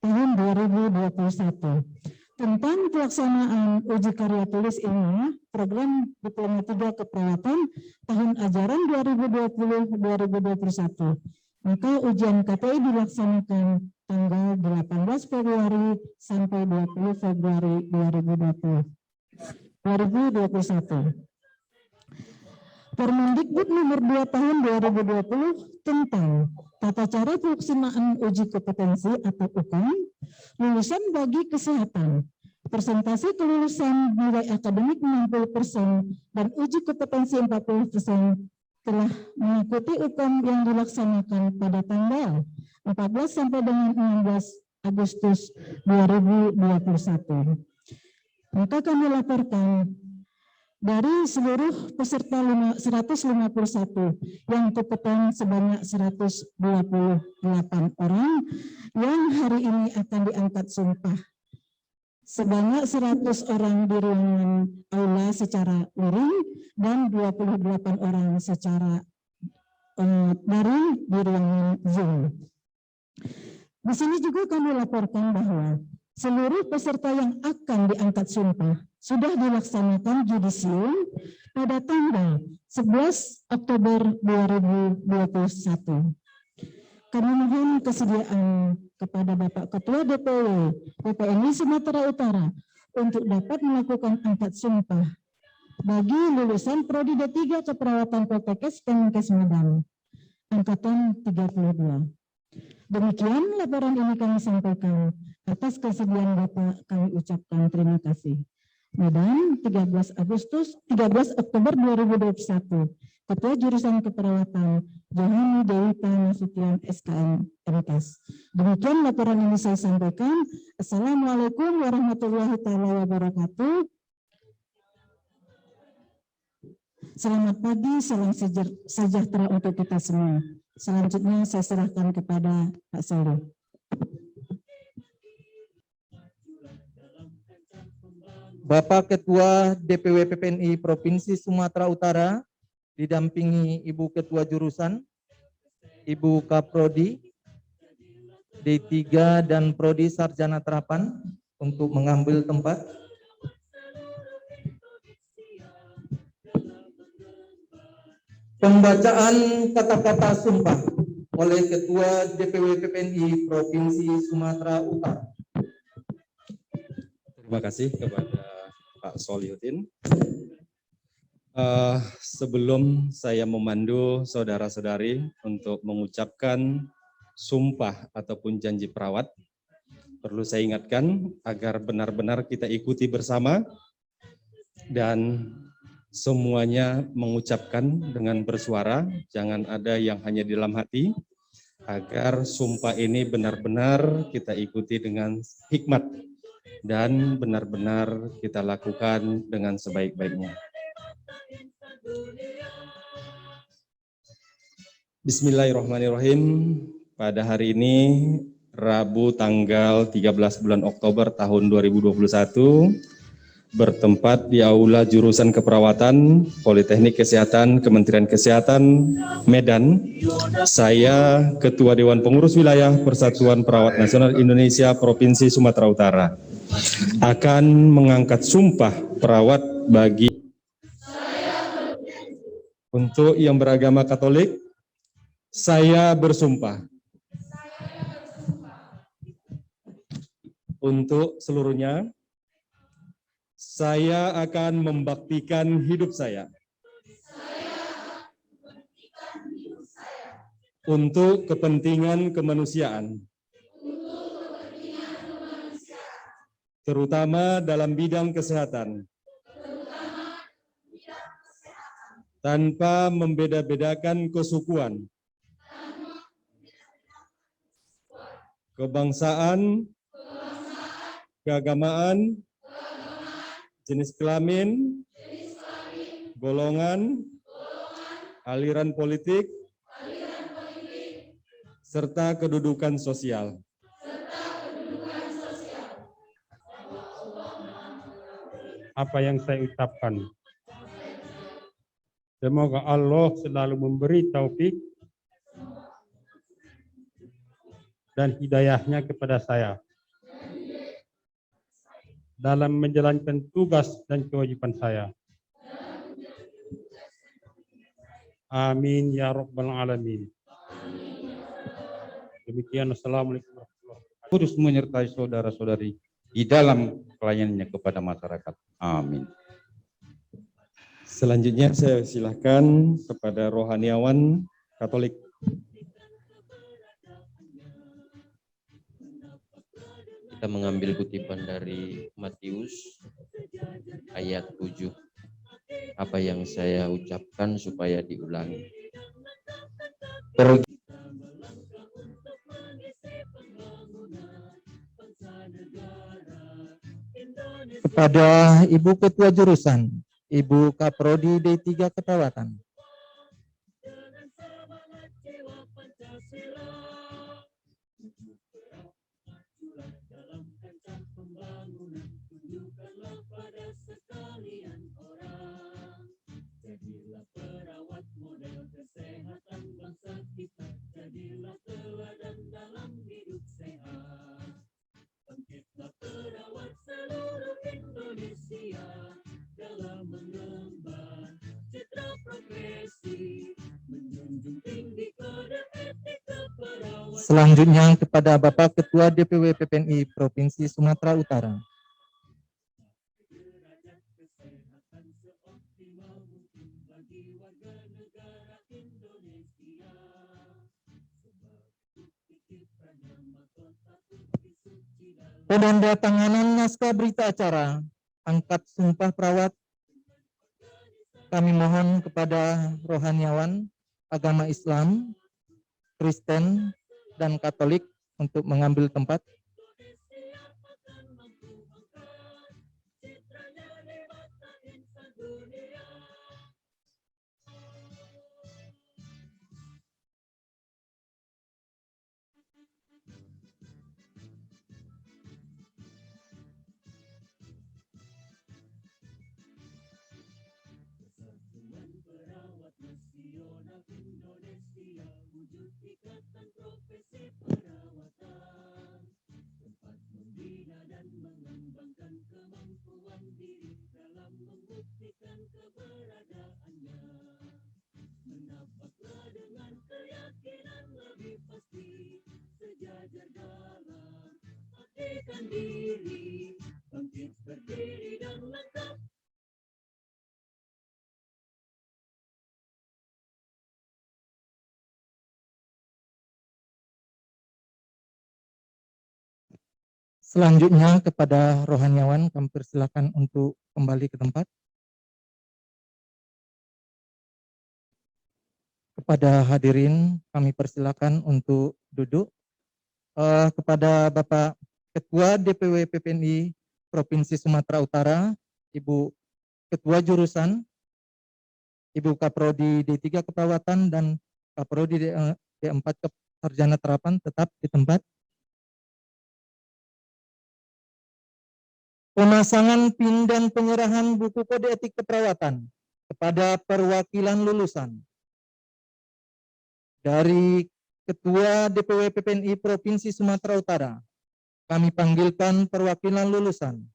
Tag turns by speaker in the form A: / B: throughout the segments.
A: tahun 2021 tentang pelaksanaan uji karya tulis ilmiah program Diploma 3 Keperawatan tahun ajaran 2020-2021. Maka ujian KTI dilaksanakan tanggal 18 Februari sampai 20 Februari 2021. Permendikbud nomor 2 tahun 2020 tentang tata cara pelaksanaan uji kompetensi atau UKAM lulusan bagi kesehatan. Persentase kelulusan nilai akademik 60% dan uji kompetensi 40% telah mengikuti UKAM yang dilaksanakan pada tanggal 14 sampai dengan 16 Agustus 2021. Maka kami laporkan dari seluruh peserta 151 yang kompeten sebanyak 128 orang yang hari ini akan diangkat sumpah. Sebanyak 100 orang di ruangan aula secara luring dan 28 orang secara daring di ruangan Zoom. Di sini juga kami laporkan bahwa seluruh peserta yang akan diangkat sumpah sudah dilaksanakan judisium pada tanggal 11 Oktober 2021. Kami mohon kesediaan kepada Bapak Ketua DPW PPNI Sumatera Utara untuk dapat melakukan angkat sumpah bagi lulusan Prodi D3 Keperawatan Poltekkes Kemenkes Medan, Angkatan 32. Demikian laporan ini kami sampaikan. Atas kesediaan Bapak kami ucapkan terima kasih. Medan, 13 Oktober 2021. Ketua Jurusan Keperawatan Johanni Dewita Nasution SKM MKes. Demikian laporan ini saya sampaikan. Assalamualaikum warahmatullahi wabarakatuh. Selamat pagi, salam sejahtera untuk kita semua. Selanjutnya saya serahkan kepada Pak Solo.
B: Bapak Ketua DPW PPNI Provinsi Sumatera Utara, didampingi Ibu Ketua Jurusan, Ibu Kaprodi, D3 dan Prodi Sarjana Terapan untuk mengambil tempat. Pembacaan kata-kata sumpah oleh Ketua DPW PPNI Provinsi Sumatera Utara.
C: Terima kasih kepada Pak Solihuddin. Sebelum saya memandu saudara-saudari untuk mengucapkan sumpah ataupun janji perawat, perlu saya ingatkan agar benar-benar kita ikuti bersama dan semuanya mengucapkan dengan bersuara, jangan ada yang hanya di dalam hati, agar sumpah ini benar-benar kita ikuti dengan hikmat dan benar-benar kita lakukan dengan sebaik-baiknya. Bismillahirrahmanirrahim. Pada hari ini, Rabu tanggal 13 bulan Oktober tahun 2021, bertempat di Aula Jurusan Keperawatan Politeknik Kesehatan Kementerian Kesehatan Medan, saya Ketua Dewan Pengurus Wilayah Persatuan Perawat Nasional Indonesia Provinsi Sumatera Utara akan mengangkat sumpah perawat bagi untuk yang beragama Katolik. Saya bersumpah untuk seluruhnya, saya akan membaktikan hidup saya untuk kepentingan kemanusiaan, terutama dalam bidang kesehatan, tanpa membeda-bedakan kesukuan, kebangsaan, keagamaan, jenis kelamin, golongan, aliran politik, serta kedudukan sosial.
D: Apa yang saya ucapkan. Semoga Allah selalu memberi taufik dan hidayahnya kepada saya dalam menjalankan tugas dan kewajiban saya. Amin ya rabbal alamin. Demikian, assalamualaikum warahmatullahi wabarakatuh.
E: Kudus menyertai saudara-saudari di dalam pelayanannya kepada masyarakat. Amin.
C: Selanjutnya saya silakan kepada rohaniawan Katolik.
F: Kita mengambil kutipan dari Matius ayat 7. Apa yang saya ucapkan supaya diulangi.
B: Kepada Ibu Ketua Jurusan, Ibu Kaprodi D3 Keperawatan. Selanjutnya kepada Bapak Ketua DPW PPNI Provinsi Sumatera Utara. Penandatanganan naskah berita acara angkat sumpah perawat. Kami mohon kepada rohaniawan agama Islam, Kristen, dan Katolik untuk mengambil tempat. Selanjutnya kepada rohaniawan kami persilakan untuk kembali ke tempat. Kepada hadirin kami persilakan untuk duduk. Kepada Bapak Ketua DPW PPNI Provinsi Sumatera Utara, Ibu Ketua Jurusan, Ibu Kaprodi D3 Keperawatan dan Kaprodi D4 Sarjana Terapan tetap di tempat. Pemasangan PIN dan penyerahan buku kode etik keperawatan kepada perwakilan lulusan. Dari Ketua DPW PPNI Provinsi Sumatera Utara, kami panggilkan perwakilan lulusan.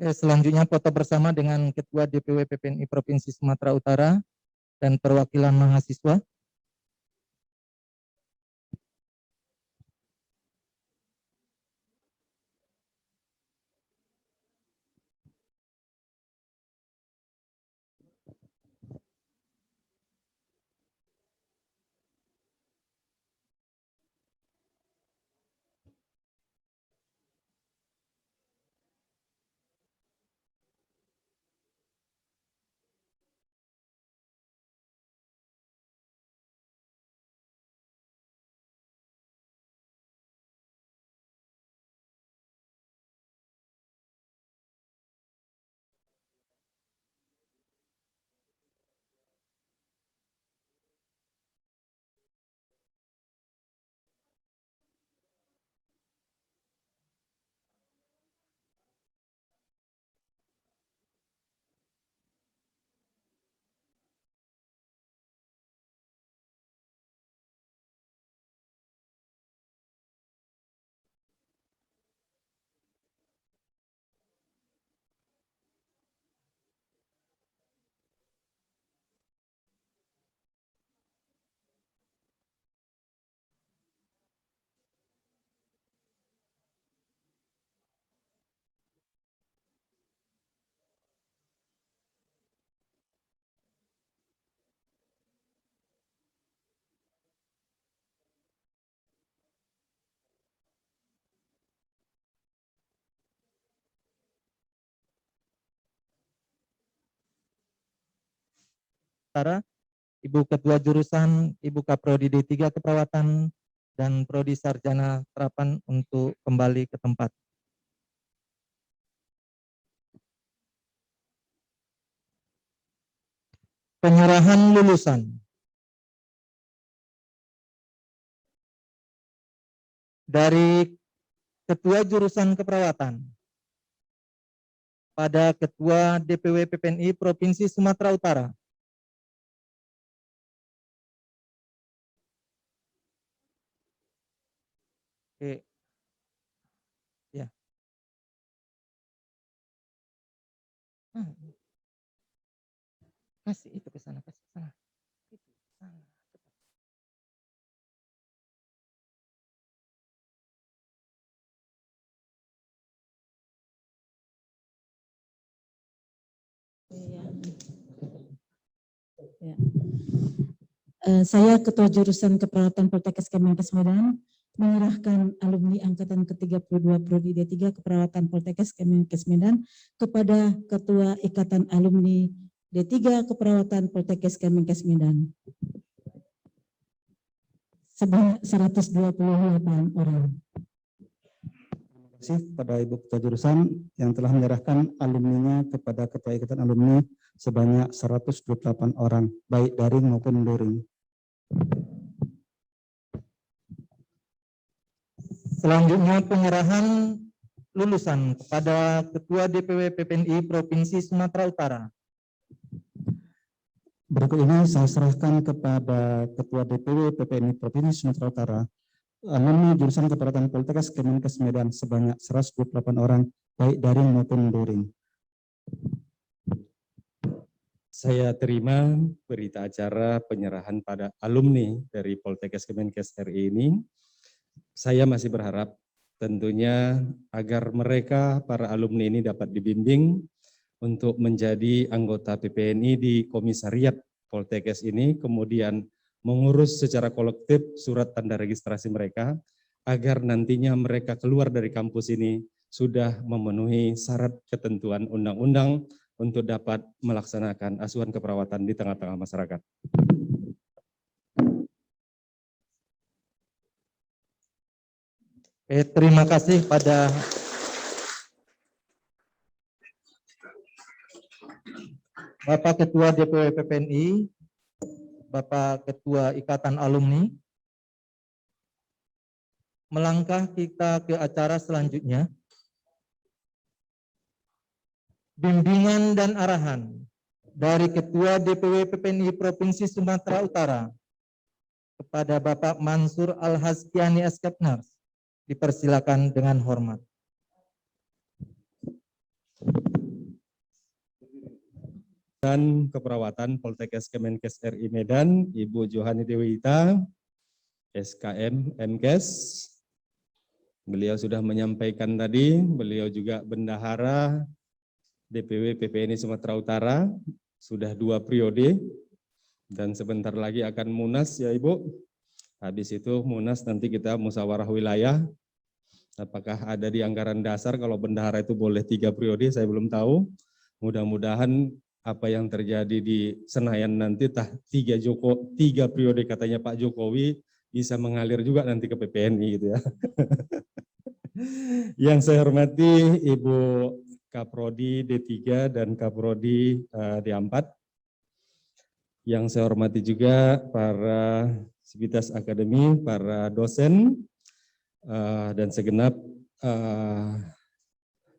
B: Selanjutnya foto bersama dengan Ketua DPW PPNI Provinsi Sumatera Utara dan perwakilan mahasiswa. Utara, Ibu Ketua Jurusan, Ibu Kaprodi D3 Keperawatan, dan Prodi Sarjana Terapan untuk kembali ke tempat. Penyerahan lulusan. Dari Ketua Jurusan Keperawatan pada Ketua DPW PPNI Provinsi Sumatera Utara. Oke. Ya. Kasih itu ke sana, kasih ke sana. Itu, sana.
A: Ya. Saya Ketua Jurusan Keperawatan Poltekkes Kemenkes Medan menyerahkan alumni angkatan ke-32 Prodi D3 Keperawatan Poltekkes Kemenkes Medan kepada Ketua Ikatan Alumni D3 Keperawatan Poltekkes Kemenkes Medan sebanyak 128 orang.
G: Terima kasih kepada Ibu Ketua Jurusan yang telah menyerahkan alumninya kepada Ketua Ikatan Alumni sebanyak 128 orang, baik daring maupun luring.
B: Selanjutnya penyerahan lulusan kepada Ketua DPW PPNI Provinsi Sumatera Utara.
G: Berikut ini saya serahkan kepada Ketua DPW PPNI Provinsi Sumatera Utara, alumni jurusan Keperawatan Poltekkes Kemenkes Medan sebanyak 128 orang, baik daring maupun luring.
C: Saya terima berita acara penyerahan pada alumni dari Poltekkes Kemenkes RI ini. Saya masih berharap tentunya agar mereka, para alumni ini dapat dibimbing untuk menjadi anggota PPNI di komisariat Poltekkes ini, kemudian mengurus secara kolektif surat tanda registrasi mereka, agar nantinya mereka keluar dari kampus ini sudah memenuhi syarat ketentuan undang-undang untuk dapat melaksanakan asuhan keperawatan di tengah-tengah masyarakat.
B: Terima kasih pada Bapak Ketua DPW PPNI, Bapak Ketua Ikatan Alumni. Melangkah kita ke acara selanjutnya. Bimbingan dan arahan dari Ketua DPW PPNI Provinsi Sumatera Utara kepada Bapak Mansur Al-Hazkiani Eskepnars. Dipersilakan dengan hormat.
C: Dan Keperawatan Poltekkes Kemenkes RI Medan, Ibu Johani Dewita, SKM MKes. Beliau sudah menyampaikan tadi, beliau juga bendahara DPW PPNI Sumatera Utara, sudah 2 periode, dan sebentar lagi akan munas ya Ibu. Habis itu munas nanti kita musyawarah wilayah. Apakah ada di anggaran dasar kalau bendahara itu boleh 3 periode, saya belum tahu. Mudah-mudahan apa yang terjadi di Senayan nanti 3 periode katanya Pak Jokowi bisa mengalir juga nanti ke PPNI gitu ya. Yang saya hormati Ibu Kaprodi D3 dan Kaprodi D4. Yang saya hormati juga para Sivitas Akademi, para dosen, dan segenap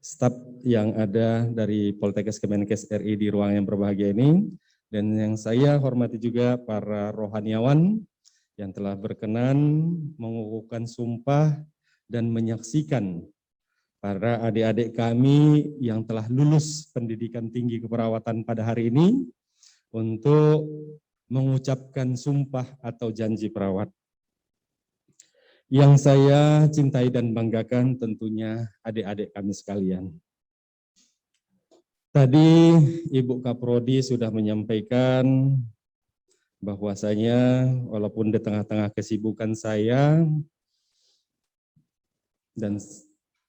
C: staf yang ada dari Poltekkes Kemenkes RI di ruang yang berbahagia ini. Dan yang saya hormati juga para rohaniawan yang telah berkenan mengukuhkan sumpah dan menyaksikan para adik-adik kami yang telah lulus pendidikan tinggi keperawatan pada hari ini untuk mengucapkan sumpah atau janji perawat. Yang saya cintai dan banggakan tentunya adik-adik kami sekalian. Tadi Ibu Kaprodi sudah menyampaikan bahwasanya walaupun di tengah-tengah kesibukan saya dan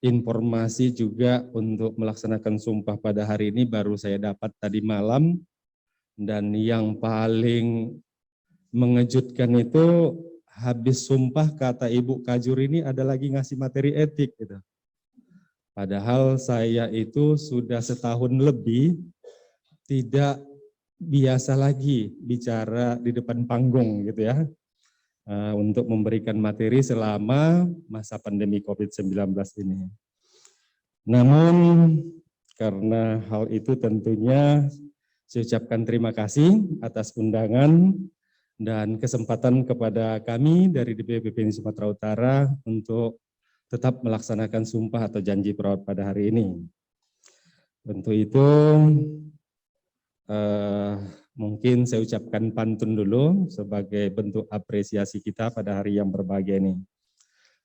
C: informasi juga untuk melaksanakan sumpah pada hari ini baru saya dapat tadi malam, Dan yang paling mengejutkan itu habis sumpah kata Ibu Kajur ini ada lagi ngasih materi etik gitu. Padahal saya itu sudah setahun lebih tidak biasa lagi bicara di depan panggung gitu ya, untuk memberikan materi selama masa pandemi COVID-19 ini. Namun karena hal itu tentunya saya ucapkan terima kasih atas undangan dan kesempatan kepada kami dari DPP PPNI Sumatera Utara untuk tetap melaksanakan sumpah atau janji perawat pada hari ini. Untuk itu mungkin saya ucapkan pantun dulu sebagai bentuk apresiasi kita pada hari yang berbahagia ini.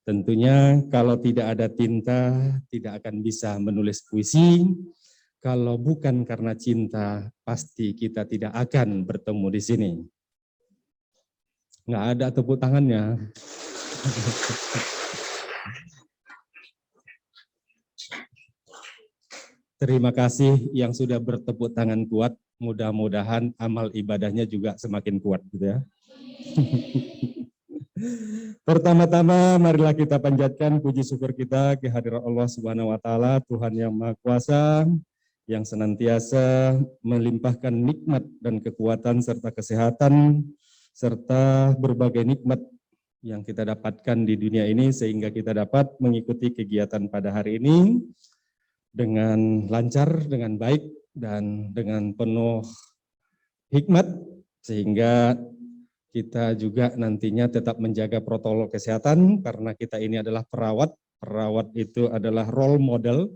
C: Tentunya kalau tidak ada tinta tidak akan bisa menulis puisi. Kalau bukan karena cinta, pasti kita tidak akan bertemu di sini. Nggak ada tepuk tangannya. Terima kasih yang sudah bertepuk tangan kuat. Mudah-mudahan amal ibadahnya juga semakin kuat, gitu ya. Pertama-tama, marilah kita panjatkan puji syukur kita kehadirat Allah Subhanahu wa Ta'ala, Tuhan yang Maha Kuasa, yang senantiasa melimpahkan nikmat dan kekuatan serta kesehatan serta berbagai nikmat yang kita dapatkan di dunia ini sehingga kita dapat mengikuti kegiatan pada hari ini dengan lancar, dengan baik dan dengan penuh hikmat sehingga kita juga nantinya tetap menjaga protokol kesehatan karena kita ini adalah perawat. Perawat itu adalah role model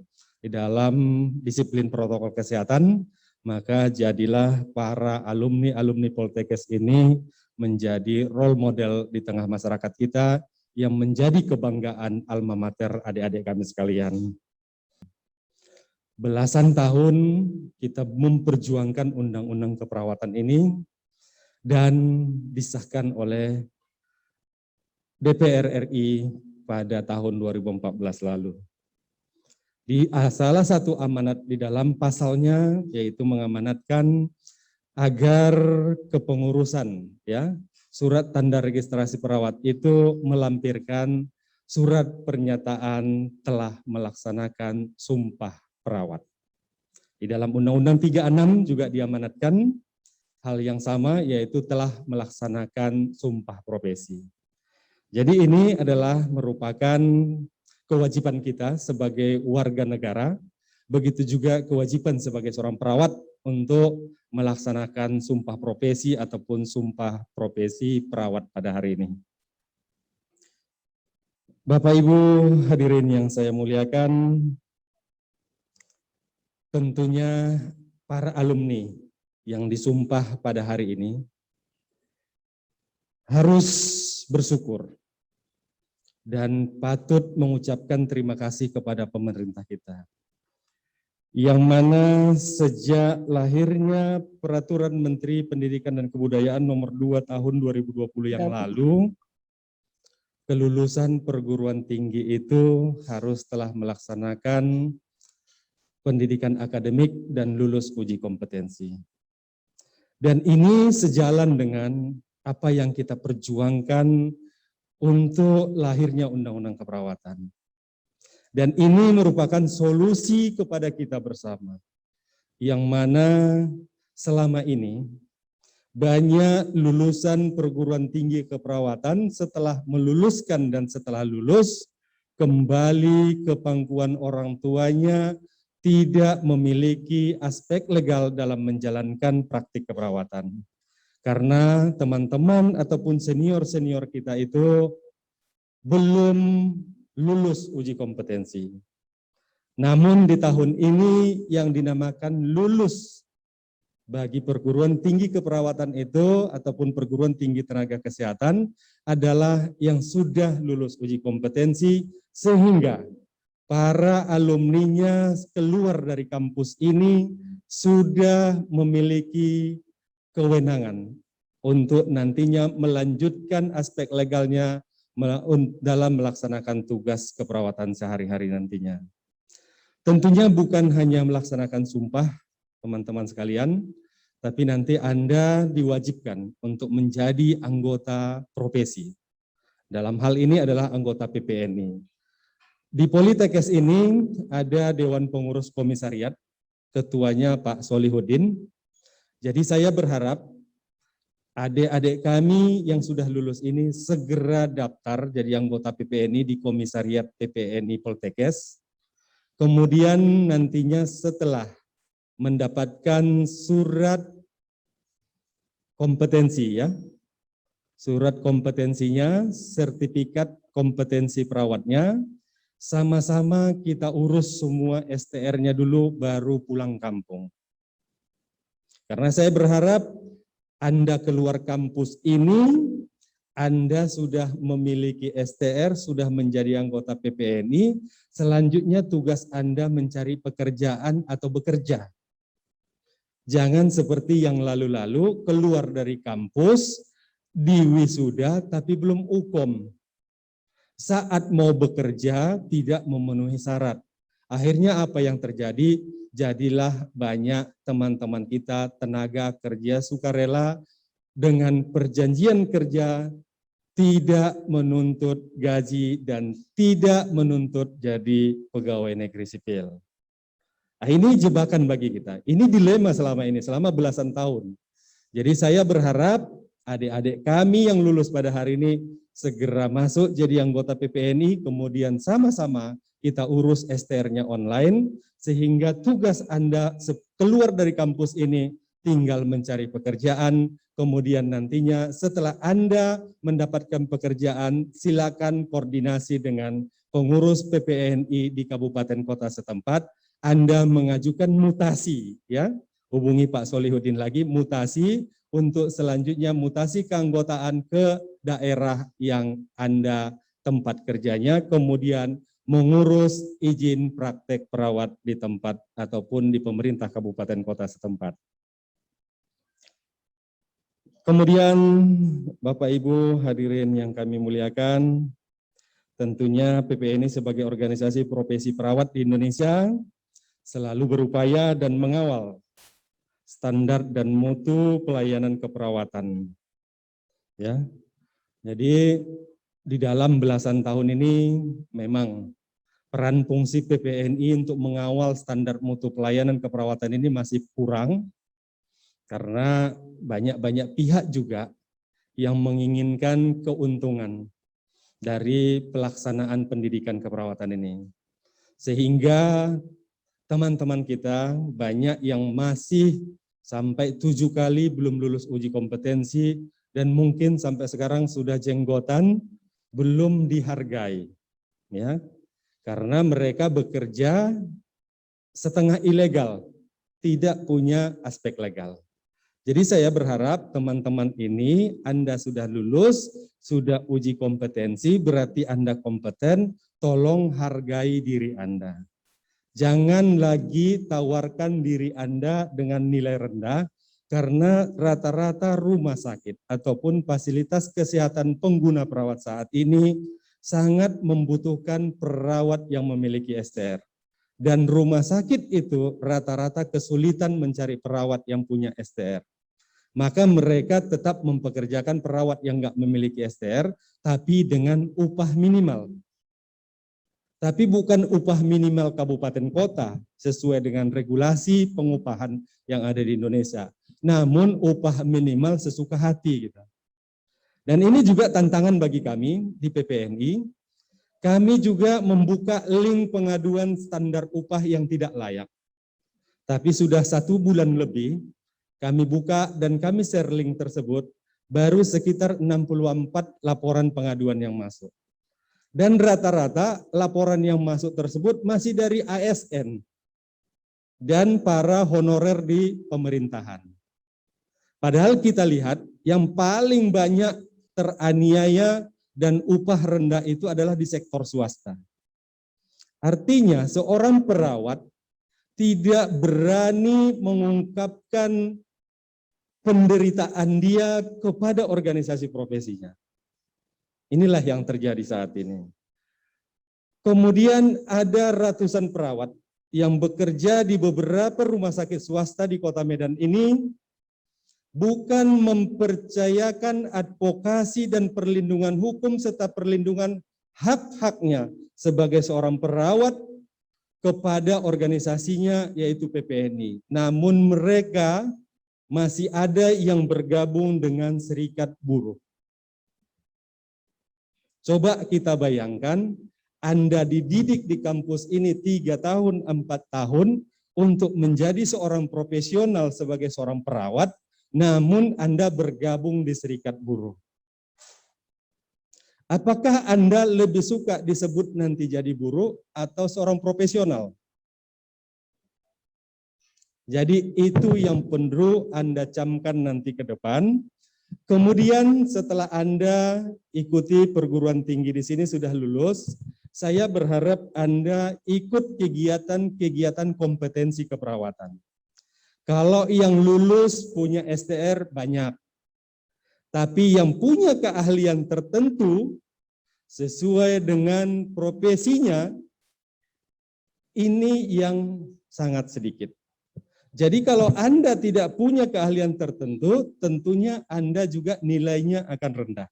C: di dalam disiplin protokol kesehatan, maka jadilah para alumni Poltekkes ini menjadi role model di tengah masyarakat kita yang menjadi kebanggaan alma mater adik-adik kami sekalian. Belasan tahun kita memperjuangkan undang-undang keperawatan ini dan disahkan oleh DPR RI pada tahun 2014 lalu. Di salah satu amanat di dalam pasalnya yaitu mengamanatkan agar kepengurusan ya surat tanda registrasi perawat itu melampirkan surat pernyataan telah melaksanakan sumpah perawat. Di dalam Undang-Undang 36 juga diamanatkan hal yang sama yaitu telah melaksanakan sumpah profesi. Jadi ini adalah merupakan kewajiban kita sebagai warga negara, begitu juga kewajiban sebagai seorang perawat untuk melaksanakan sumpah profesi ataupun sumpah profesi perawat pada hari ini. Bapak Ibu hadirin yang saya muliakan, tentunya para alumni yang disumpah pada hari ini harus bersyukur dan patut mengucapkan terima kasih kepada pemerintah kita. Yang mana sejak lahirnya Peraturan Menteri Pendidikan dan Kebudayaan nomor 2 tahun 2020 yang lalu, kelulusan perguruan tinggi itu harus telah melaksanakan pendidikan akademik dan lulus uji kompetensi. Dan ini sejalan dengan apa yang kita perjuangkan untuk lahirnya Undang-Undang Keperawatan. Dan ini merupakan solusi kepada kita bersama, yang mana selama ini banyak lulusan perguruan tinggi keperawatan setelah meluluskan dan setelah lulus kembali ke pangkuan orang tuanya tidak memiliki aspek legal dalam menjalankan praktik keperawatan. Karena teman-teman ataupun senior-senior kita itu belum lulus uji kompetensi. Namun di tahun ini yang dinamakan lulus bagi perguruan tinggi keperawatan itu ataupun perguruan tinggi tenaga kesehatan adalah yang sudah lulus uji kompetensi sehingga para alumninya keluar dari kampus ini sudah memiliki kewenangan untuk nantinya melanjutkan aspek legalnya dalam melaksanakan tugas keperawatan sehari-hari nantinya. Tentunya bukan hanya melaksanakan sumpah, teman-teman sekalian, tapi nanti Anda diwajibkan untuk menjadi anggota profesi. Dalam hal ini adalah anggota PPNI. Di Politekes ini ada Dewan Pengurus Komisariat, ketuanya Pak Solihuddin. Jadi saya berharap adik-adik kami yang sudah lulus ini segera daftar jadi anggota PPNI di Komisariat PPNI Poltekkes. Kemudian nantinya setelah mendapatkan surat kompetensi ya, surat kompetensinya, sertifikat kompetensi perawatnya, sama-sama kita urus semua STR-nya dulu baru pulang kampung. Karena saya berharap Anda keluar kampus ini, Anda sudah memiliki STR, sudah menjadi anggota PPNI, selanjutnya tugas Anda mencari pekerjaan atau bekerja. Jangan seperti yang lalu-lalu, keluar dari kampus, di wisuda tapi belum ukom. Saat mau bekerja tidak memenuhi syarat. Akhirnya apa yang terjadi? Jadilah banyak teman-teman kita tenaga kerja sukarela dengan perjanjian kerja tidak menuntut gaji dan tidak menuntut jadi pegawai negeri sipil. Nah, ini jebakan bagi kita. Ini dilema selama ini, selama belasan tahun. Jadi saya berharap adik-adik kami yang lulus pada hari ini segera masuk jadi anggota PPNI, kemudian sama-sama kita urus STR-nya online, sehingga tugas Anda keluar dari kampus ini tinggal mencari pekerjaan, kemudian nantinya setelah Anda mendapatkan pekerjaan, silakan koordinasi dengan pengurus PPNI di kabupaten kota setempat, Anda mengajukan mutasi, ya, hubungi Pak Solihuddin lagi, mutasi untuk selanjutnya mutasi keanggotaan ke daerah yang Anda tempat kerjanya, kemudian mengurus izin praktek perawat di tempat ataupun di pemerintah kabupaten kota setempat. Kemudian Bapak Ibu hadirin yang kami muliakan, tentunya PPNI sebagai organisasi profesi perawat di Indonesia selalu berupaya dan mengawal standar dan mutu pelayanan keperawatan. Ya. Jadi di dalam belasan tahun ini memang peran fungsi PPNI untuk mengawal standar mutu pelayanan keperawatan ini masih kurang karena banyak pihak juga yang menginginkan keuntungan dari pelaksanaan pendidikan keperawatan ini. Sehingga teman-teman kita banyak yang masih sampai 7 kali belum lulus uji kompetensi dan mungkin sampai sekarang sudah jenggotan belum dihargai, ya, karena mereka bekerja setengah ilegal, tidak punya aspek legal. Jadi saya berharap teman-teman ini Anda sudah lulus, sudah uji kompetensi, berarti Anda kompeten, tolong hargai diri Anda. Jangan lagi tawarkan diri Anda dengan nilai rendah, karena rata-rata rumah sakit ataupun fasilitas kesehatan pengguna perawat saat ini sangat membutuhkan perawat yang memiliki STR. Dan rumah sakit itu rata-rata kesulitan mencari perawat yang punya STR. Maka mereka tetap mempekerjakan perawat yang nggak memiliki STR, tapi dengan upah minimal. Tapi bukan upah minimal kabupaten kota sesuai dengan regulasi pengupahan yang ada di Indonesia. Namun upah minimal sesuka hati kita. Dan ini juga tantangan bagi kami di PPNI. Kami juga membuka link pengaduan standar upah yang tidak layak. Tapi sudah 1 bulan lebih kami buka dan kami share link tersebut, baru sekitar 64 laporan pengaduan yang masuk. Dan rata-rata laporan yang masuk tersebut masih dari ASN dan para honorer di pemerintahan. Padahal kita lihat yang paling banyak teraniaya dan upah rendah itu adalah di sektor swasta. Artinya seorang perawat tidak berani mengungkapkan penderitaan dia kepada organisasi profesinya. Inilah yang terjadi saat ini. Kemudian ada ratusan perawat yang bekerja di beberapa rumah sakit swasta di Kota Medan ini bukan mempercayakan advokasi dan perlindungan hukum serta perlindungan hak-haknya sebagai seorang perawat kepada organisasinya yaitu PPNI. Namun mereka masih ada yang bergabung dengan serikat buruh. Coba kita bayangkan, Anda dididik di kampus ini 3 tahun, 4 tahun untuk menjadi seorang profesional sebagai seorang perawat, namun Anda bergabung di serikat buruh. Apakah Anda lebih suka disebut nanti jadi buruh atau seorang profesional? Jadi itu yang perlu Anda camkan nanti ke depan. Kemudian setelah Anda ikuti perguruan tinggi di sini sudah lulus, saya berharap Anda ikut kegiatan-kegiatan kompetensi keperawatan. Kalau yang lulus punya STR banyak, tapi yang punya keahlian tertentu sesuai dengan profesinya, ini yang sangat sedikit. Jadi kalau Anda tidak punya keahlian tertentu, tentunya Anda juga nilainya akan rendah.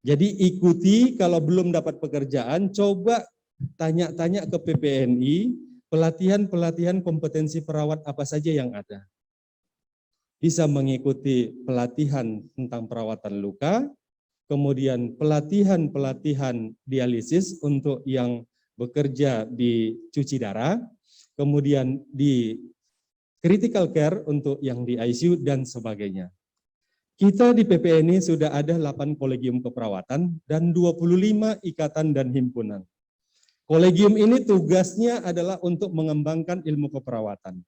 C: Jadi ikuti, kalau belum dapat pekerjaan, coba tanya-tanya ke PPNI, pelatihan-pelatihan kompetensi perawat apa saja yang ada. Bisa mengikuti pelatihan tentang perawatan luka, kemudian pelatihan-pelatihan dialisis untuk yang bekerja di cuci darah, kemudian di critical care untuk yang di ICU dan sebagainya. Kita di PPNI sudah ada 8 kolegium keperawatan dan 25 ikatan dan himpunan. Kolegium ini tugasnya adalah untuk mengembangkan ilmu keperawatan.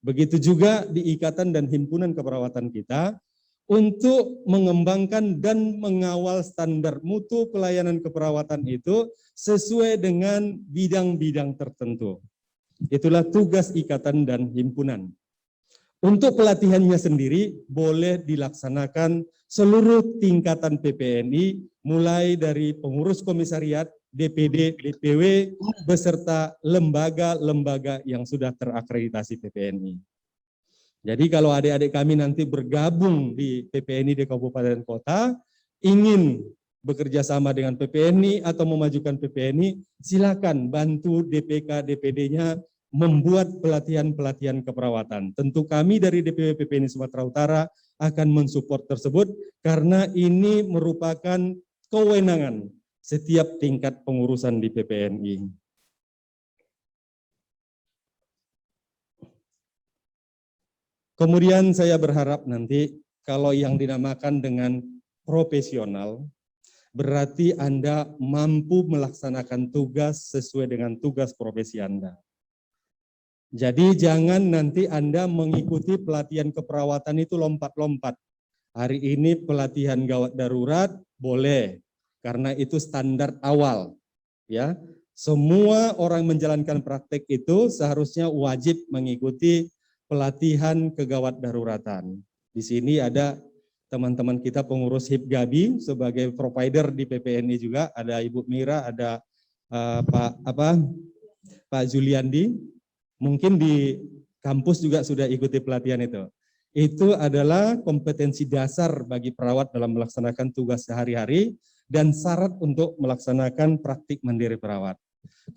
C: Begitu juga di ikatan dan himpunan keperawatan kita untuk mengembangkan dan mengawal standar mutu pelayanan keperawatan itu sesuai dengan bidang-bidang tertentu. Itulah tugas ikatan dan himpunan. Untuk pelatihannya sendiri boleh dilaksanakan seluruh tingkatan PPNI, mulai dari pengurus komisariat, DPD, DPW, beserta lembaga-lembaga yang sudah terakreditasi PPNI. Jadi kalau adik-adik kami nanti bergabung di PPNI di kabupaten kota, ingin bekerja sama dengan PPNI atau memajukan PPNI, silakan bantu DPK, DPD-nya membuat pelatihan-pelatihan keperawatan. Tentu kami dari DPW PPNI Sumatera Utara akan mensupport tersebut karena ini merupakan kewenangan setiap tingkat pengurusan di PPNI. Kemudian saya berharap nanti kalau yang dinamakan dengan profesional, berarti Anda mampu melaksanakan tugas sesuai dengan tugas profesi Anda. Jadi jangan nanti Anda mengikuti pelatihan keperawatan itu lompat-lompat. Hari ini pelatihan gawat darurat boleh, karena itu standar awal. Ya, semua orang menjalankan praktek itu seharusnya wajib mengikuti pelatihan kegawat daruratan. Di sini ada teman-teman kita pengurus HIPGABI sebagai provider di PPNI juga, ada Ibu Mira, ada Pak Juliandi, mungkin di kampus juga sudah ikuti pelatihan itu. Itu adalah kompetensi dasar bagi perawat dalam melaksanakan tugas sehari-hari dan syarat untuk melaksanakan praktik mandiri perawat.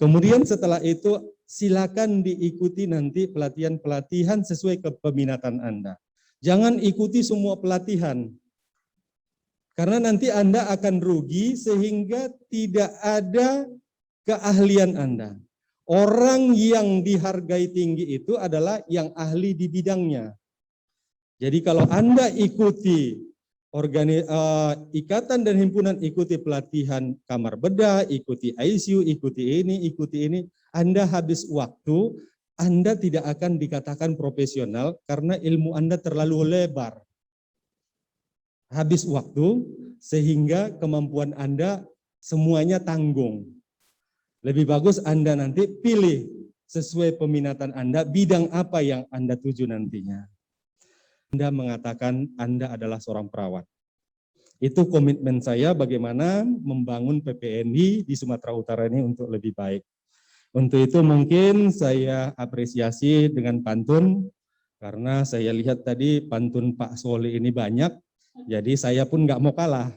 C: Kemudian setelah itu silakan diikuti nanti pelatihan-pelatihan sesuai kepeminatan Anda. Jangan ikuti semua pelatihan, karena nanti Anda akan rugi sehingga tidak ada keahlian Anda. Orang yang dihargai tinggi itu adalah yang ahli di bidangnya. Jadi kalau Anda ikuti ikatan dan himpunan, ikuti pelatihan kamar bedah, ikuti ICU, ikuti ini, Anda habis waktu, Anda tidak akan dikatakan profesional karena ilmu Anda terlalu lebar. Habis waktu sehingga kemampuan Anda semuanya tanggung. Lebih bagus Anda nanti pilih sesuai peminatan Anda, bidang apa yang Anda tuju nantinya. Anda mengatakan Anda adalah seorang perawat. Itu komitmen saya bagaimana membangun PPNI di Sumatera Utara ini untuk lebih baik. Untuk itu mungkin saya apresiasi dengan pantun, Karena saya lihat tadi pantun Pak Soli ini banyak, jadi saya pun nggak mau kalah.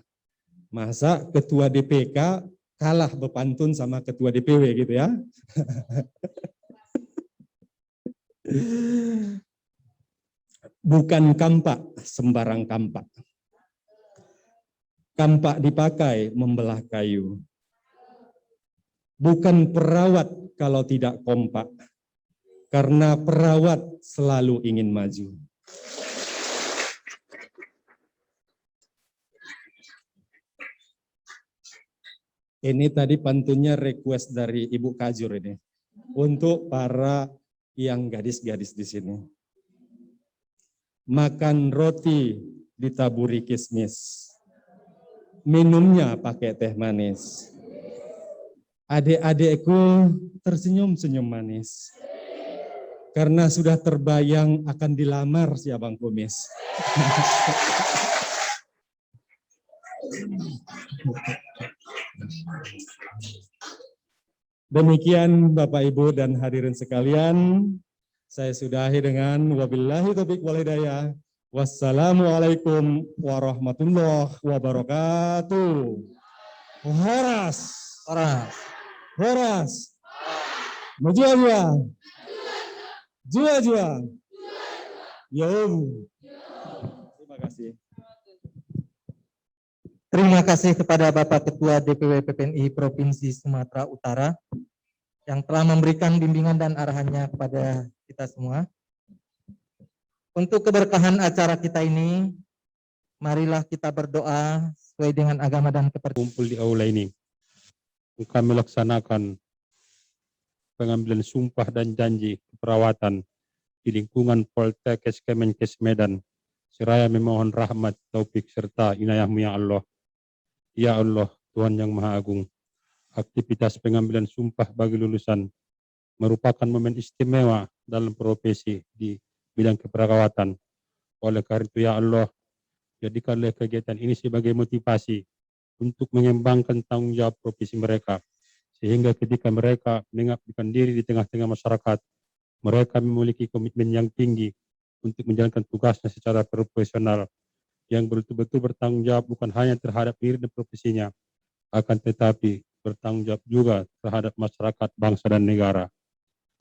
C: Masa ketua DPK kalah berpantun sama ketua DPW gitu ya. Bukan kampak, sembarang kampak. Kampak dipakai membelah kayu. Bukan perawat kalau tidak kompak. Karena perawat selalu ingin maju. Ini tadi pantunnya request dari Ibu Kajur ini. Untuk para yang gadis-gadis di sini. Makan roti ditaburi kismis. Minumnya pakai teh manis. Adik-adikku tersenyum-senyum manis. Karena sudah terbayang akan dilamar si Abang Kumis. Demikian Bapak Ibu dan hadirin sekalian, saya sudahi dengan wabillahi taufiq wal hidayah. Wassalamualaikum warahmatullahi wabarakatuh. Horas,
B: Horas.
C: horas, maju. Jua. Yom. Terima kasih.
B: Terima kasih kepada Bapak Ketua DPW PPNI Provinsi Sumatera Utara yang telah memberikan bimbingan dan arahannya kepada kita semua. Untuk keberkahan acara kita ini, marilah kita berdoa sesuai dengan agama dan kepercayaan.
D: Kumpul di aula ini. Kami melaksanakan pengambilan sumpah dan janji keperawatan di lingkungan Poltekkes Kemenkes Medan. Seraya memohon rahmat, taufik, serta inayahmu ya Allah. Ya Allah, Tuhan yang Maha Agung. Aktivitas pengambilan sumpah bagi lulusan merupakan momen istimewa dalam profesi di bidang keperawatan. Oleh karena itu ya Allah, jadikanlah kegiatan ini sebagai motivasi untuk mengembangkan tanggung jawab profesi mereka. Sehingga ketika mereka mengabdikan diri di tengah-tengah masyarakat, mereka memiliki komitmen yang tinggi untuk menjalankan tugasnya secara profesional, yang betul-betul bertanggung jawab bukan hanya terhadap diri dan profesinya, akan tetapi bertanggung jawab juga terhadap masyarakat, bangsa, dan negara.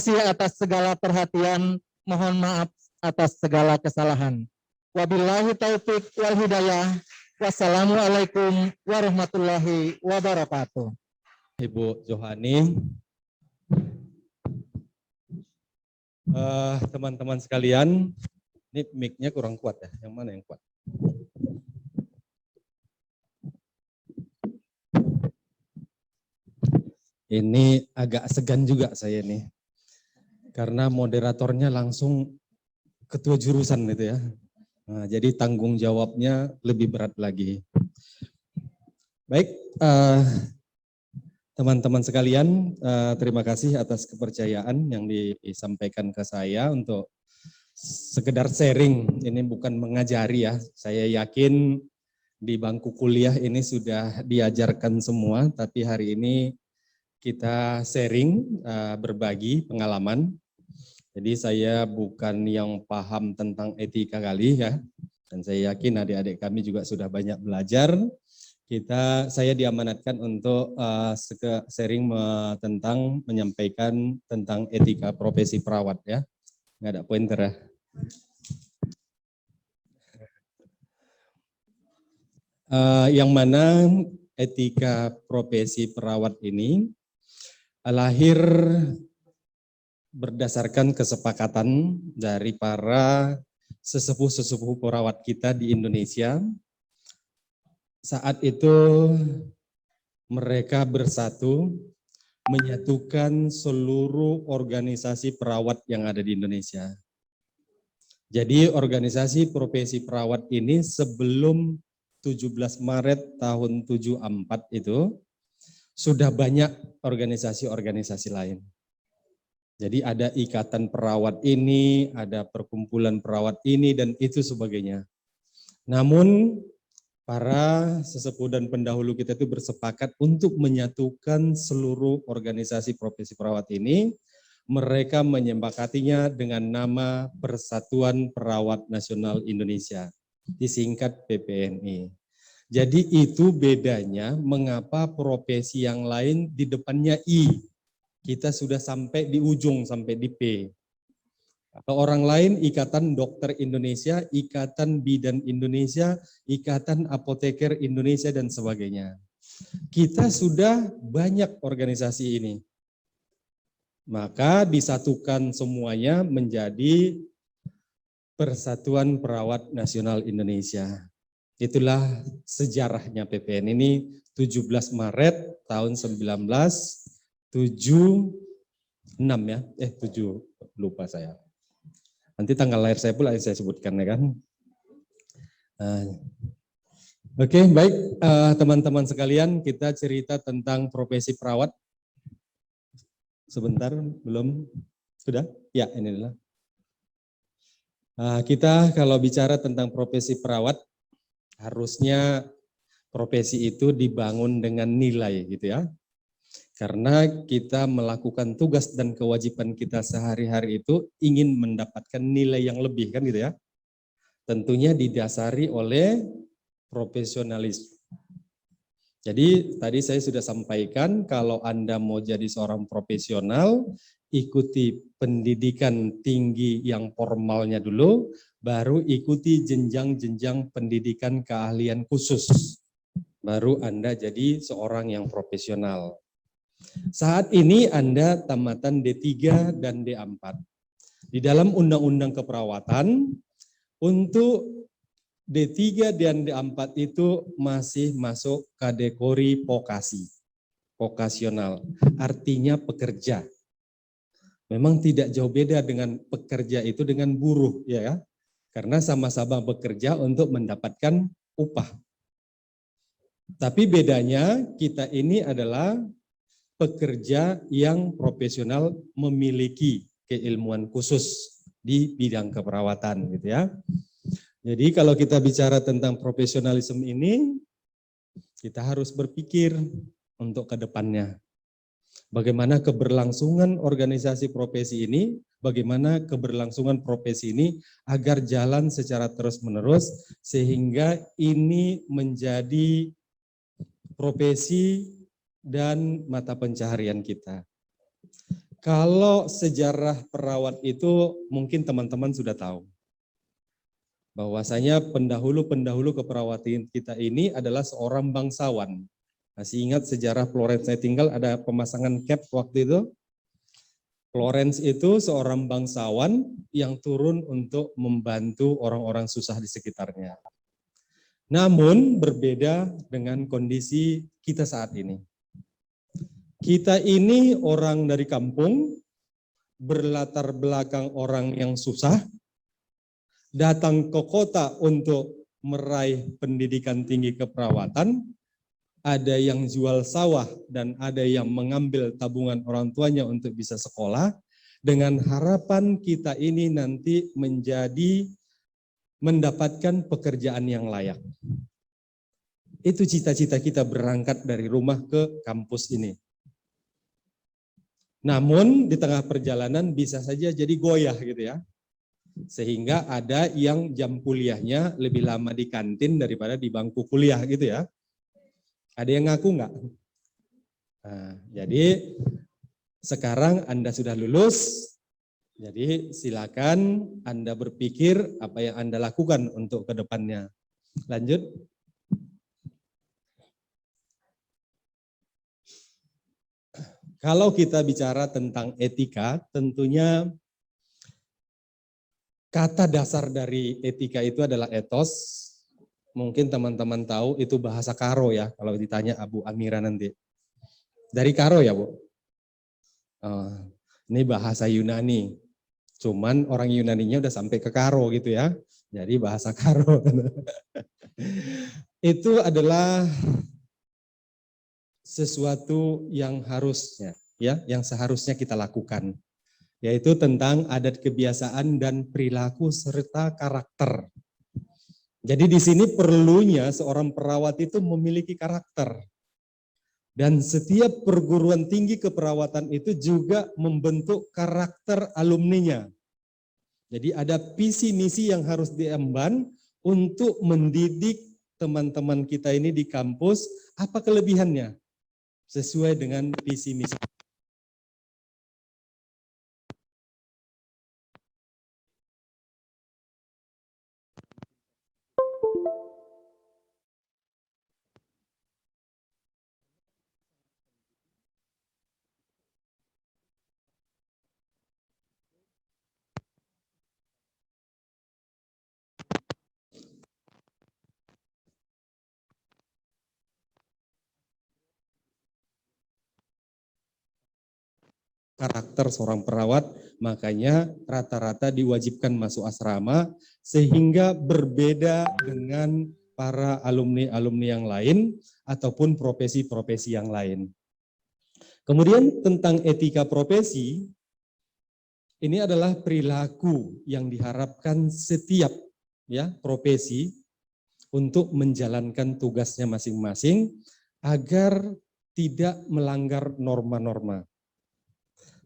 B: Terima kasih atas segala perhatian, mohon maaf atas segala kesalahan. Wabillahi taufiq wal hidayah. Wassalamualaikum warahmatullahi wabarakatuh.
C: Ibu Johani, teman-teman sekalian, ini mic-nya kurang kuat ya, yang mana yang kuat? Ini agak segan juga saya nih, karena moderatornya langsung ketua jurusan gitu ya. Nah, jadi tanggung jawabnya lebih berat lagi. Baik, teman-teman sekalian, terima kasih atas kepercayaan yang disampaikan ke saya untuk sekedar sharing. Ini bukan mengajari ya, saya yakin di bangku kuliah ini sudah diajarkan semua, tapi hari ini kita sharing, berbagi pengalaman. Jadi saya bukan yang paham tentang etika kali ya, dan saya yakin adik-adik kami juga sudah banyak belajar. Saya diamanatkan untuk sharing tentang menyampaikan tentang etika profesi perawat ya. Nggak ada pointer ya. Yang mana etika profesi perawat ini lahir berdasarkan kesepakatan dari para sesepuh-sesepuh perawat kita di Indonesia. Saat itu mereka bersatu menyatukan seluruh organisasi perawat yang ada di Indonesia. Jadi organisasi profesi perawat ini sebelum 17 Maret tahun 74 itu sudah banyak organisasi-organisasi lain. Jadi ada ikatan perawat ini, ada perkumpulan perawat ini dan itu sebagainya. Namun para sesepuh dan pendahulu kita itu bersepakat untuk menyatukan seluruh organisasi profesi perawat ini mereka menyepakatinya dengan nama Persatuan Perawat Nasional Indonesia, disingkat PPNI. Jadi itu bedanya mengapa profesi yang lain di depannya I. Kita sudah sampai di ujung, sampai di P. Atau orang lain Ikatan Dokter Indonesia, Ikatan Bidan Indonesia, Ikatan Apoteker Indonesia, dan sebagainya. Kita sudah banyak organisasi ini. Maka disatukan semuanya menjadi Persatuan Perawat Nasional Indonesia. Itulah sejarahnya PPN ini 17 Maret tahun 1976 ya. 7 lupa saya. Nanti tanggal lahir saya pula yang saya sebutkan ya kan. Oke, baik teman-teman sekalian, kita cerita tentang profesi perawat. Sebentar, belum? Sudah? Ya, ini adalah. Kita kalau bicara tentang profesi perawat, harusnya profesi itu dibangun dengan nilai gitu ya. Karena kita melakukan tugas dan kewajiban kita sehari-hari itu ingin mendapatkan nilai yang lebih kan gitu ya. Tentunya didasari oleh profesionalisme. Jadi tadi saya sudah sampaikan kalau Anda mau jadi seorang profesional, ikuti pendidikan tinggi yang formalnya dulu, baru ikuti jenjang-jenjang pendidikan keahlian khusus. Baru Anda jadi seorang yang profesional. Saat ini Anda tamatan D3 dan D4. Di dalam Undang-Undang Keperawatan, untuk D3 dan D4 itu masih masuk kategori vokasi, vokasional, artinya pekerja. Memang tidak jauh beda dengan pekerja itu dengan buruh ya, karena sama-sama bekerja untuk mendapatkan upah. Tapi bedanya kita ini adalah pekerja yang profesional memiliki keilmuan khusus di bidang keperawatan gitu ya. Jadi kalau kita bicara tentang profesionalisme ini, kita harus berpikir untuk ke depannya. Bagaimana keberlangsungan organisasi profesi ini, bagaimana keberlangsungan profesi ini agar jalan secara terus-menerus sehingga ini menjadi profesi dan mata pencaharian kita. Kalau sejarah perawat itu mungkin teman-teman sudah tahu. Bahwasanya pendahulu-pendahulu keperawatan kita ini adalah seorang bangsawan. Masih ingat sejarah Florence Nightingale ada pemasangan cap waktu itu? Florence itu seorang bangsawan yang turun untuk membantu orang-orang susah di sekitarnya. Namun berbeda dengan kondisi kita saat ini. Kita ini orang dari kampung, berlatar belakang orang yang susah, datang ke kota untuk meraih pendidikan tinggi keperawatan, ada yang jual sawah dan ada yang mengambil tabungan orang tuanya untuk bisa sekolah, dengan harapan kita ini nanti mendapatkan pekerjaan yang layak. Itu cita-cita kita berangkat dari rumah ke kampus ini. Namun di tengah perjalanan bisa saja jadi goyah gitu ya. Sehingga ada yang jam kuliahnya lebih lama di kantin daripada di bangku kuliah gitu ya. Ada yang ngaku nggak? Nah, jadi sekarang Anda sudah lulus, jadi silakan Anda berpikir apa yang Anda lakukan untuk ke depannya. Lanjut. Kalau kita bicara tentang etika, tentunya kata dasar dari etika itu adalah etos. Mungkin teman-teman tahu itu bahasa Karo ya, kalau ditanya Abu Amira nanti. Dari Karo ya Bu? Ini bahasa Yunani. Cuman orang Yunaninya udah sampai ke Karo gitu ya. Jadi bahasa Karo. Itu adalah sesuatu yang harusnya ya, yang seharusnya kita lakukan, yaitu tentang adat kebiasaan dan perilaku serta karakter. Jadi di sini perlunya seorang perawat itu memiliki karakter. Dan setiap perguruan tinggi keperawatan itu juga membentuk karakter alumninya. Jadi ada visi misi yang harus diemban untuk mendidik teman-teman kita ini di kampus, apa kelebihannya sesuai dengan visi misi. Karakter seorang perawat, makanya rata-rata diwajibkan masuk asrama sehingga berbeda dengan para alumni-alumni yang lain ataupun profesi-profesi yang lain. Kemudian tentang etika profesi, ini adalah perilaku yang diharapkan setiap profesi untuk menjalankan tugasnya masing-masing agar tidak melanggar norma-norma.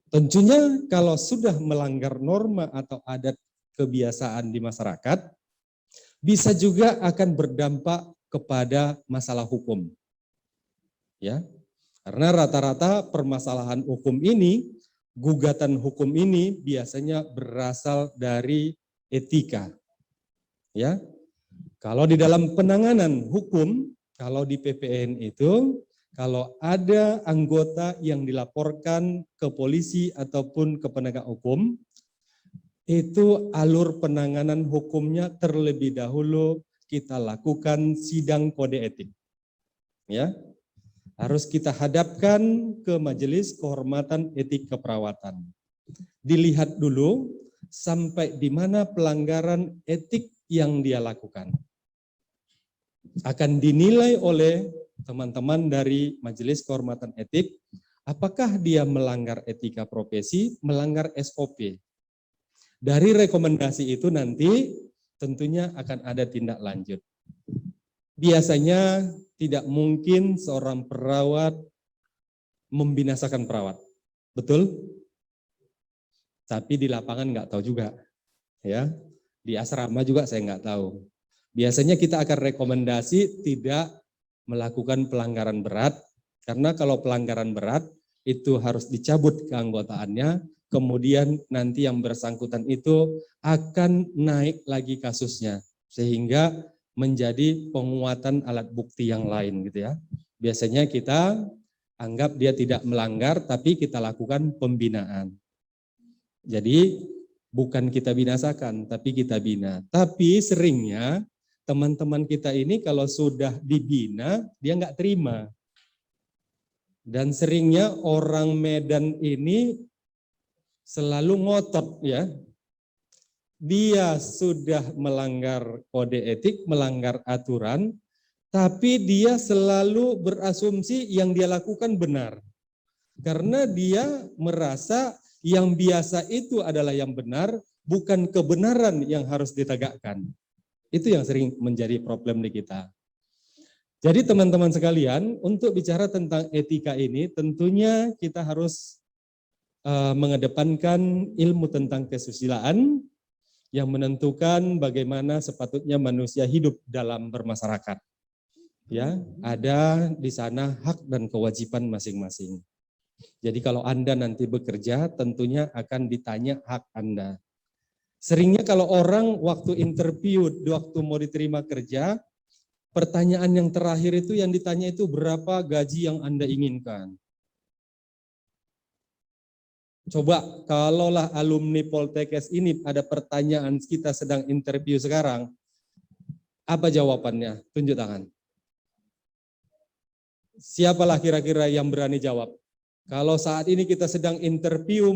C: Tentunya kalau sudah melanggar norma atau adat kebiasaan di masyarakat, bisa juga akan berdampak kepada masalah hukum. Ya, karena rata-rata permasalahan hukum ini, gugatan hukum ini biasanya berasal dari etika. Ya, kalau di dalam penanganan hukum, kalau di PPN itu, kalau ada anggota yang dilaporkan ke polisi ataupun ke penegak hukum, itu alur penanganan hukumnya terlebih dahulu kita lakukan sidang kode etik. Ya, harus kita hadapkan ke Majelis Kehormatan Etik Keperawatan. Dilihat dulu sampai di mana pelanggaran etik yang dia lakukan. Akan dinilai oleh teman-teman dari Majelis Kehormatan Etik, apakah dia melanggar etika profesi, melanggar SOP. Dari rekomendasi itu nanti tentunya akan ada tindak lanjut. Biasanya tidak mungkin seorang perawat membinasakan perawat, betul? Tapi di lapangan nggak tahu juga, ya. Di asrama juga saya nggak tahu. Biasanya kita akan rekomendasi tidak melakukan pelanggaran berat, karena kalau pelanggaran berat itu harus dicabut keanggotaannya, kemudian nanti yang bersangkutan itu akan naik lagi kasusnya, sehingga menjadi penguatan alat bukti yang lain gitu ya. Biasanya kita anggap dia tidak melanggar, tapi kita lakukan pembinaan. Jadi bukan kita binasakan, tapi kita bina. Tapi seringnya teman-teman kita ini kalau sudah dibina, dia nggak terima. Dan seringnya orang Medan ini selalu ngotot ya. Dia sudah melanggar kode etik, melanggar aturan, tapi dia selalu berasumsi yang dia lakukan benar. Karena dia merasa yang biasa itu adalah yang benar, bukan kebenaran yang harus ditegakkan. Itu yang sering menjadi problem di kita. Jadi teman-teman sekalian, untuk bicara tentang etika ini, tentunya kita harus mengedepankan ilmu tentang kesusilaan yang menentukan bagaimana sepatutnya manusia hidup dalam bermasyarakat. Ya, ada di sana hak dan kewajiban masing-masing. Jadi kalau Anda nanti bekerja, tentunya akan ditanya hak Anda. Seringnya kalau orang waktu interview, waktu mau diterima kerja, pertanyaan yang terakhir itu yang ditanya itu berapa gaji yang Anda inginkan. Coba kalaulah alumni Poltekkes ini ada pertanyaan kita sedang interview sekarang, apa jawabannya? Tunjuk tangan. Siapalah kira-kira yang berani jawab? Kalau saat ini kita sedang interview,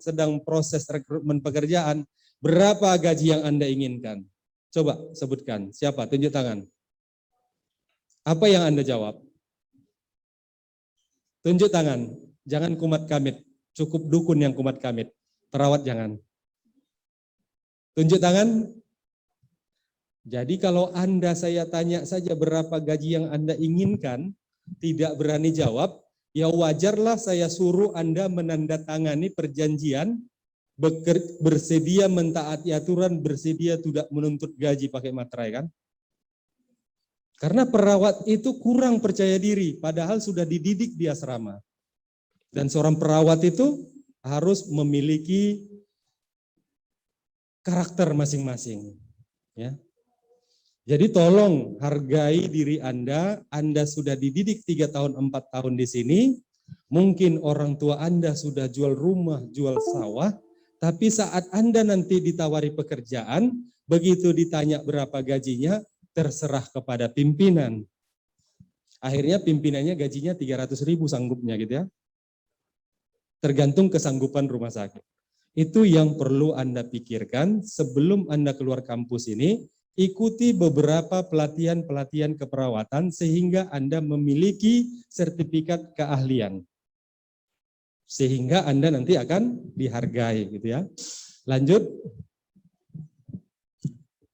C: sedang proses rekrutmen pekerjaan, berapa gaji yang Anda inginkan? Coba sebutkan, siapa? Tunjuk tangan. Apa yang Anda jawab? Tunjuk tangan, jangan kumat kamit, cukup dukun yang kumat kamit, perawat jangan. Tunjuk tangan. Jadi kalau Anda saya tanya saja berapa gaji yang Anda inginkan, tidak berani jawab, ya wajarlah saya suruh Anda menandatangani perjanjian, bersedia mentaati aturan, bersedia tidak menuntut gaji pakai materai kan? Karena perawat itu kurang percaya diri, padahal sudah dididik di asrama. Dan seorang perawat itu harus memiliki karakter masing-masing. Ya. Jadi tolong hargai diri Anda sudah dididik 3 tahun, 4 tahun di sini, mungkin orang tua Anda sudah jual rumah, jual sawah, tapi saat Anda nanti ditawari pekerjaan, begitu ditanya berapa gajinya, terserah kepada pimpinan. Akhirnya pimpinannya gajinya 300.000 sanggupnya gitu ya. Tergantung kesanggupan rumah sakit. Itu yang perlu Anda pikirkan sebelum Anda keluar kampus ini, ikuti beberapa pelatihan-pelatihan keperawatan sehingga Anda memiliki sertifikat keahlian. Sehingga Anda nanti akan dihargai gitu ya. Lanjut.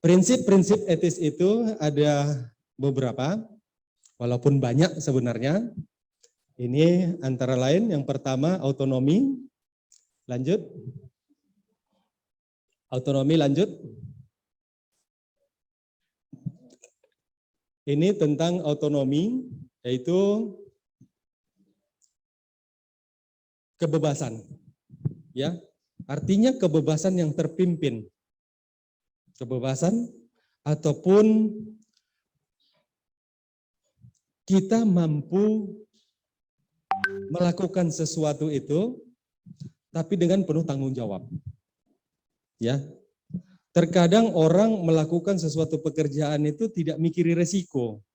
C: Prinsip-prinsip etis itu ada beberapa, walaupun banyak sebenarnya. Ini antara lain yang pertama autonomi. Lanjut. Autonomi lanjut. Ini tentang autonomi, yaitu kebebasan. Ya, artinya kebebasan yang terpimpin. Kebebasan ataupun kita mampu melakukan sesuatu itu tapi dengan penuh tanggung jawab. Ya. Terkadang orang melakukan sesuatu pekerjaan itu tidak mikiri resiko.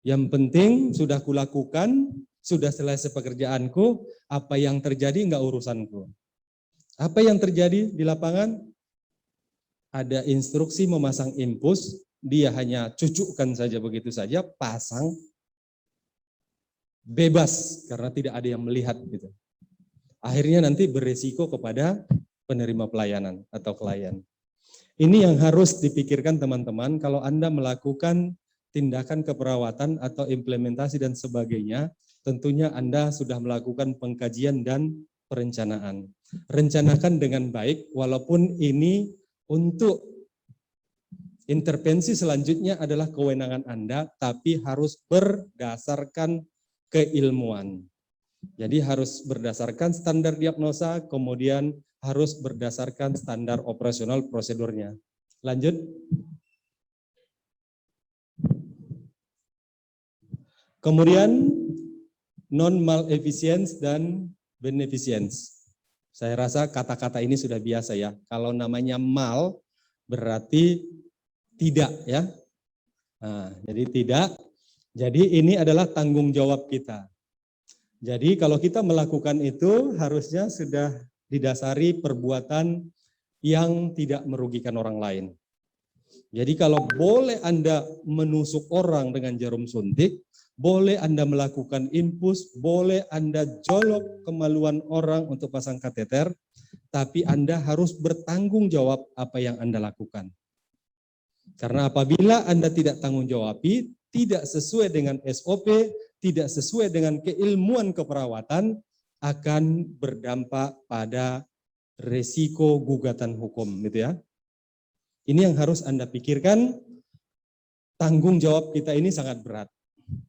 C: Yang penting sudah kulakukan, sudah selesai pekerjaanku, apa yang terjadi enggak urusanku. Apa yang terjadi di lapangan? Ada instruksi memasang infus, dia hanya cucukkan saja begitu saja, pasang, bebas karena tidak ada yang melihat gitu. Akhirnya nanti beresiko kepada penerima pelayanan atau klien. Ini yang harus dipikirkan teman-teman kalau Anda melakukan tindakan keperawatan atau implementasi dan sebagainya, tentunya Anda sudah melakukan pengkajian dan perencanaan. Rencanakan dengan baik, walaupun ini untuk intervensi selanjutnya adalah kewenangan Anda, tapi harus berdasarkan keilmuan. Jadi harus berdasarkan standar diagnosa, kemudian harus berdasarkan standar operasional prosedurnya. Lanjut. Kemudian non-malefficience dan beneficence. Saya rasa kata-kata ini sudah biasa ya. Kalau namanya mal berarti tidak ya. Nah, jadi tidak. Jadi ini adalah tanggung jawab kita. Jadi kalau kita melakukan itu harusnya sudah didasari perbuatan yang tidak merugikan orang lain. Jadi kalau boleh Anda menusuk orang dengan jarum suntik, boleh Anda melakukan infus, boleh Anda jolok kemaluan orang untuk pasang kateter, tapi Anda harus bertanggung jawab apa yang Anda lakukan. Karena apabila Anda tidak tanggung jawabi, tidak sesuai dengan SOP, tidak sesuai dengan keilmuan keperawatan, akan berdampak pada resiko gugatan hukum, gitu ya. Ini yang harus Anda pikirkan, tanggung jawab kita ini sangat berat.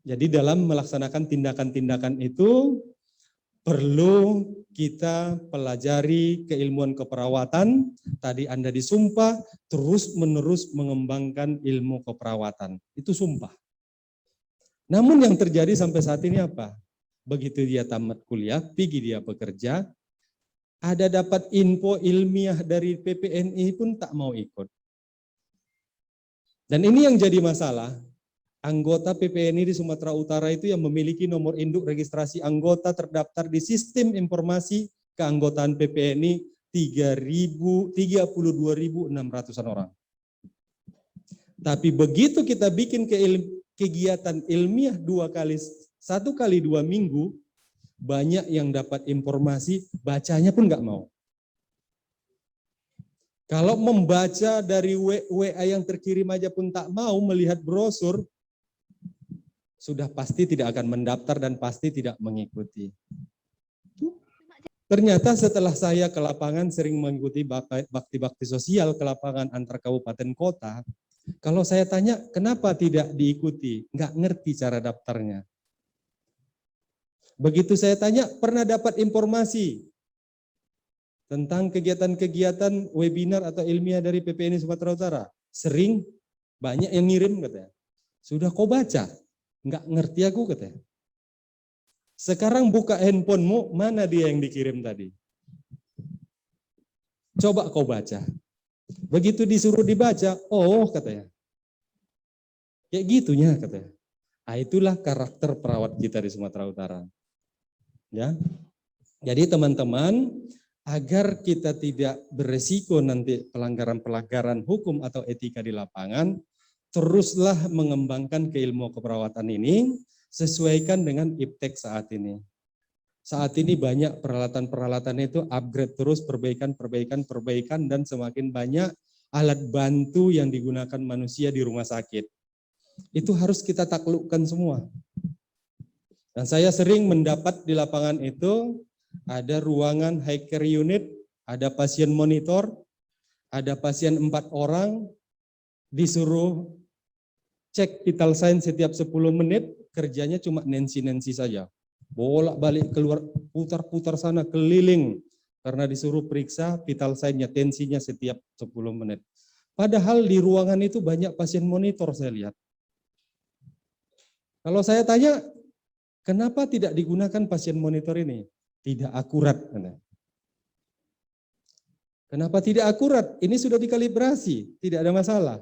C: Jadi dalam melaksanakan tindakan-tindakan itu, perlu kita pelajari keilmuan keperawatan, tadi Anda disumpah, terus-menerus mengembangkan ilmu keperawatan. Itu sumpah. Namun yang terjadi sampai saat ini apa? Begitu dia tamat kuliah, pergi dia bekerja, ada dapat info ilmiah dari PPNI pun tak mau ikut. Dan ini yang jadi masalah. Anggota PPNI di Sumatera Utara itu yang memiliki nomor induk registrasi anggota terdaftar di sistem informasi keanggotaan PPNI 32.600-an orang. Tapi begitu kita bikin kegiatan ilmiah 1 kali 2 minggu, banyak yang dapat informasi, bacanya pun nggak mau. Kalau membaca dari WA yang terkirim aja pun tak mau, melihat brosur, sudah pasti tidak akan mendaftar dan pasti tidak mengikuti. Ternyata setelah saya ke lapangan sering mengikuti bakti-bakti sosial ke lapangan antar kabupaten kota, kalau saya tanya kenapa tidak diikuti, nggak ngerti cara daftarnya. Begitu saya tanya, pernah dapat informasi tentang kegiatan-kegiatan webinar atau ilmiah dari PPNI Sumatera Utara? Sering, banyak yang ngirim katanya. Sudah kau baca? Nggak ngerti aku katanya. Sekarang buka handphonemu, mana dia yang dikirim tadi? Coba kau baca. Begitu disuruh dibaca, oh katanya. Kayak gitunya katanya. Nah, itulah karakter perawat kita di Sumatera Utara. Ya. Jadi teman-teman, agar kita tidak beresiko nanti pelanggaran-pelanggaran hukum atau etika di lapangan, teruslah mengembangkan keilmuan keperawatan ini, sesuaikan dengan iptek saat ini. Saat ini banyak peralatan-peralatan itu upgrade terus, perbaikan, dan semakin banyak alat bantu yang digunakan manusia di rumah sakit. Itu harus kita taklukkan semua. Dan saya sering mendapat di lapangan itu, ada ruangan high care unit, ada pasien monitor, ada pasien 4 orang, disuruh cek vital sign setiap 10 menit, kerjanya cuma nensi-nensi saja. Bolak-balik keluar, putar-putar sana, keliling. Karena disuruh periksa vital sign-nya, tensinya setiap 10 menit. Padahal di ruangan itu banyak pasien monitor saya lihat. Kalau saya tanya, kenapa tidak digunakan pasien monitor ini? Tidak akurat. Kenapa tidak akurat? Ini sudah dikalibrasi, tidak ada masalah.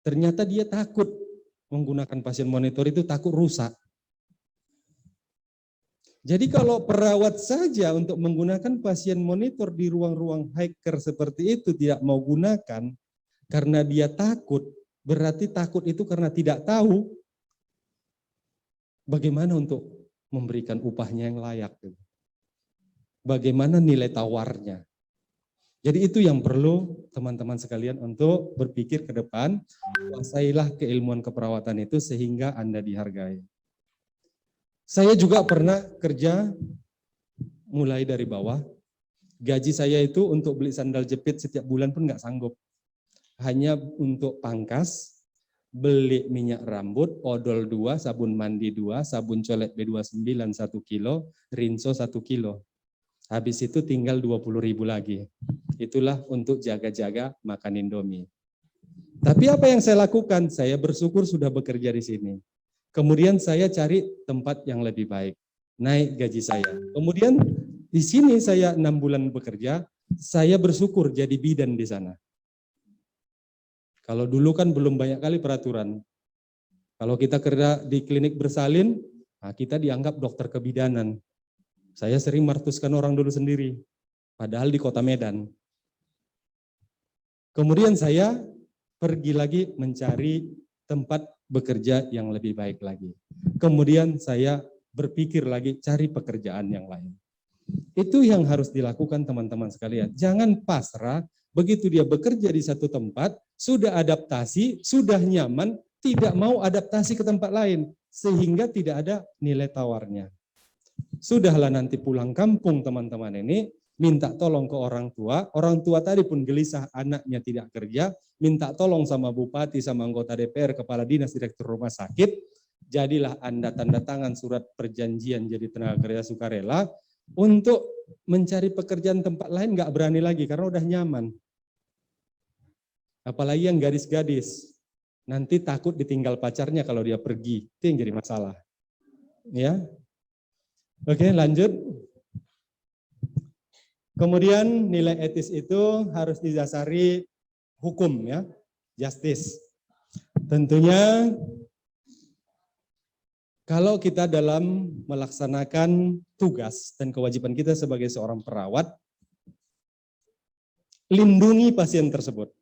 C: Ternyata dia takut menggunakan pasien monitor itu, takut rusak. Jadi kalau perawat saja untuk menggunakan pasien monitor di ruang-ruang high care seperti itu tidak mau gunakan karena dia takut, berarti takut itu karena tidak tahu bagaimana untuk memberikan upahnya yang layak. Bagaimana nilai tawarnya. Jadi itu yang perlu teman-teman sekalian untuk berpikir ke depan, kuasailah keilmuan keperawatan itu sehingga Anda dihargai. Saya juga pernah kerja mulai dari bawah, gaji saya itu untuk beli sandal jepit setiap bulan pun nggak sanggup. Hanya untuk pangkas, beli minyak rambut, odol 2, sabun mandi 2, sabun colek B29 1 kilo, rinso 1 kilo. Habis itu tinggal 20.000 lagi. Itulah untuk jaga-jaga makan Indomie. Tapi apa yang saya lakukan? Saya bersyukur sudah bekerja di sini. Kemudian saya cari tempat yang lebih baik. Naik gaji saya. Kemudian di sini saya 6 bulan bekerja, saya bersyukur jadi bidan di sana. Kalau dulu kan belum banyak kali peraturan. Kalau kita kerja di klinik bersalin, nah kita dianggap dokter kebidanan. Saya sering martuskan orang dulu sendiri, padahal di kota Medan. Kemudian saya pergi lagi mencari tempat bekerja yang lebih baik lagi. Kemudian saya berpikir lagi cari pekerjaan yang lain. Itu yang harus dilakukan teman-teman sekalian. Jangan pasrah, begitu dia bekerja di satu tempat, sudah adaptasi, sudah nyaman, tidak mau adaptasi ke tempat lain, sehingga tidak ada nilai tawarnya. Sudahlah nanti pulang kampung teman-teman ini, minta tolong ke orang tua tadi pun gelisah anaknya tidak kerja, minta tolong sama bupati, sama anggota DPR, kepala dinas, direktur rumah sakit, jadilah Anda tanda tangan surat perjanjian jadi tenaga kerja sukarela, untuk mencari pekerjaan tempat lain nggak berani lagi karena udah nyaman. Apalagi yang gadis-gadis, nanti takut ditinggal pacarnya kalau dia pergi, itu yang jadi masalah. Ya. Oke, lanjut. Kemudian nilai etis itu harus didasari hukum ya, justice. Tentunya kalau kita dalam melaksanakan tugas dan kewajiban kita sebagai seorang perawat, lindungi pasien tersebut.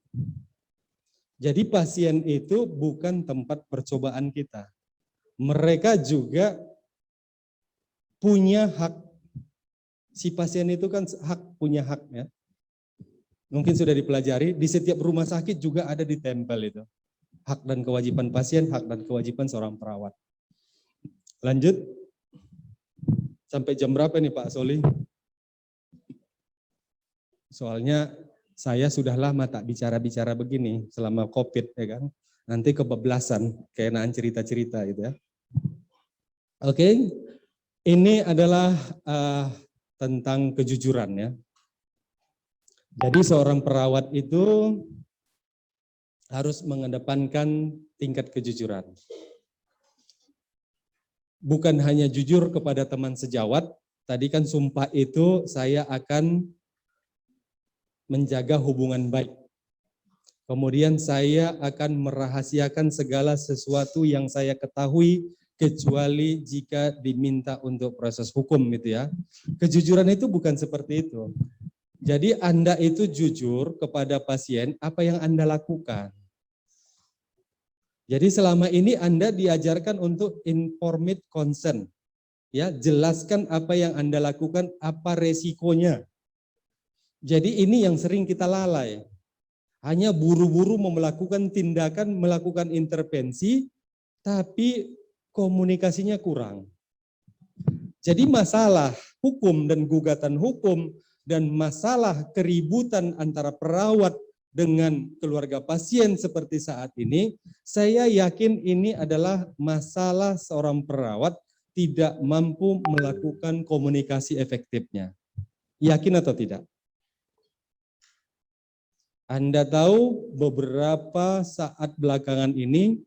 C: Jadi pasien itu bukan tempat percobaan kita. Mereka juga punya hak. Si pasien itu kan punya hak ya. Mungkin sudah dipelajari, di setiap rumah sakit juga ada ditempel itu. hak dan kewajiban pasien, hak dan kewajiban seorang perawat. Lanjut. Sampai jam berapa nih Pak Soli? Soalnya saya sudah lama tak bicara-bicara begini selama COVID ya kan. Nanti kebablasan, keenaan cerita-cerita gitu ya. Oke, ini adalah tentang kejujuran ya. Jadi seorang perawat itu harus mengedepankan tingkat kejujuran. Bukan hanya jujur kepada teman sejawat, tadi kan sumpah itu saya akan menjaga hubungan baik. Kemudian saya akan merahasiakan segala sesuatu yang saya ketahui kecuali jika diminta untuk proses hukum gitu ya. Kejujuran itu bukan seperti itu. Jadi Anda itu jujur kepada pasien apa yang Anda lakukan. Jadi selama ini Anda diajarkan untuk informed consent. Ya, jelaskan apa yang Anda lakukan, apa resikonya. Jadi ini yang sering kita lalai. Hanya buru-buru melakukan tindakan, melakukan intervensi, tapi komunikasinya kurang. Jadi masalah hukum dan gugatan hukum dan masalah keributan antara perawat dengan keluarga pasien seperti saat ini, saya yakin ini adalah masalah seorang perawat tidak mampu melakukan komunikasi efektifnya. Yakin atau tidak? Anda tahu beberapa saat belakangan ini,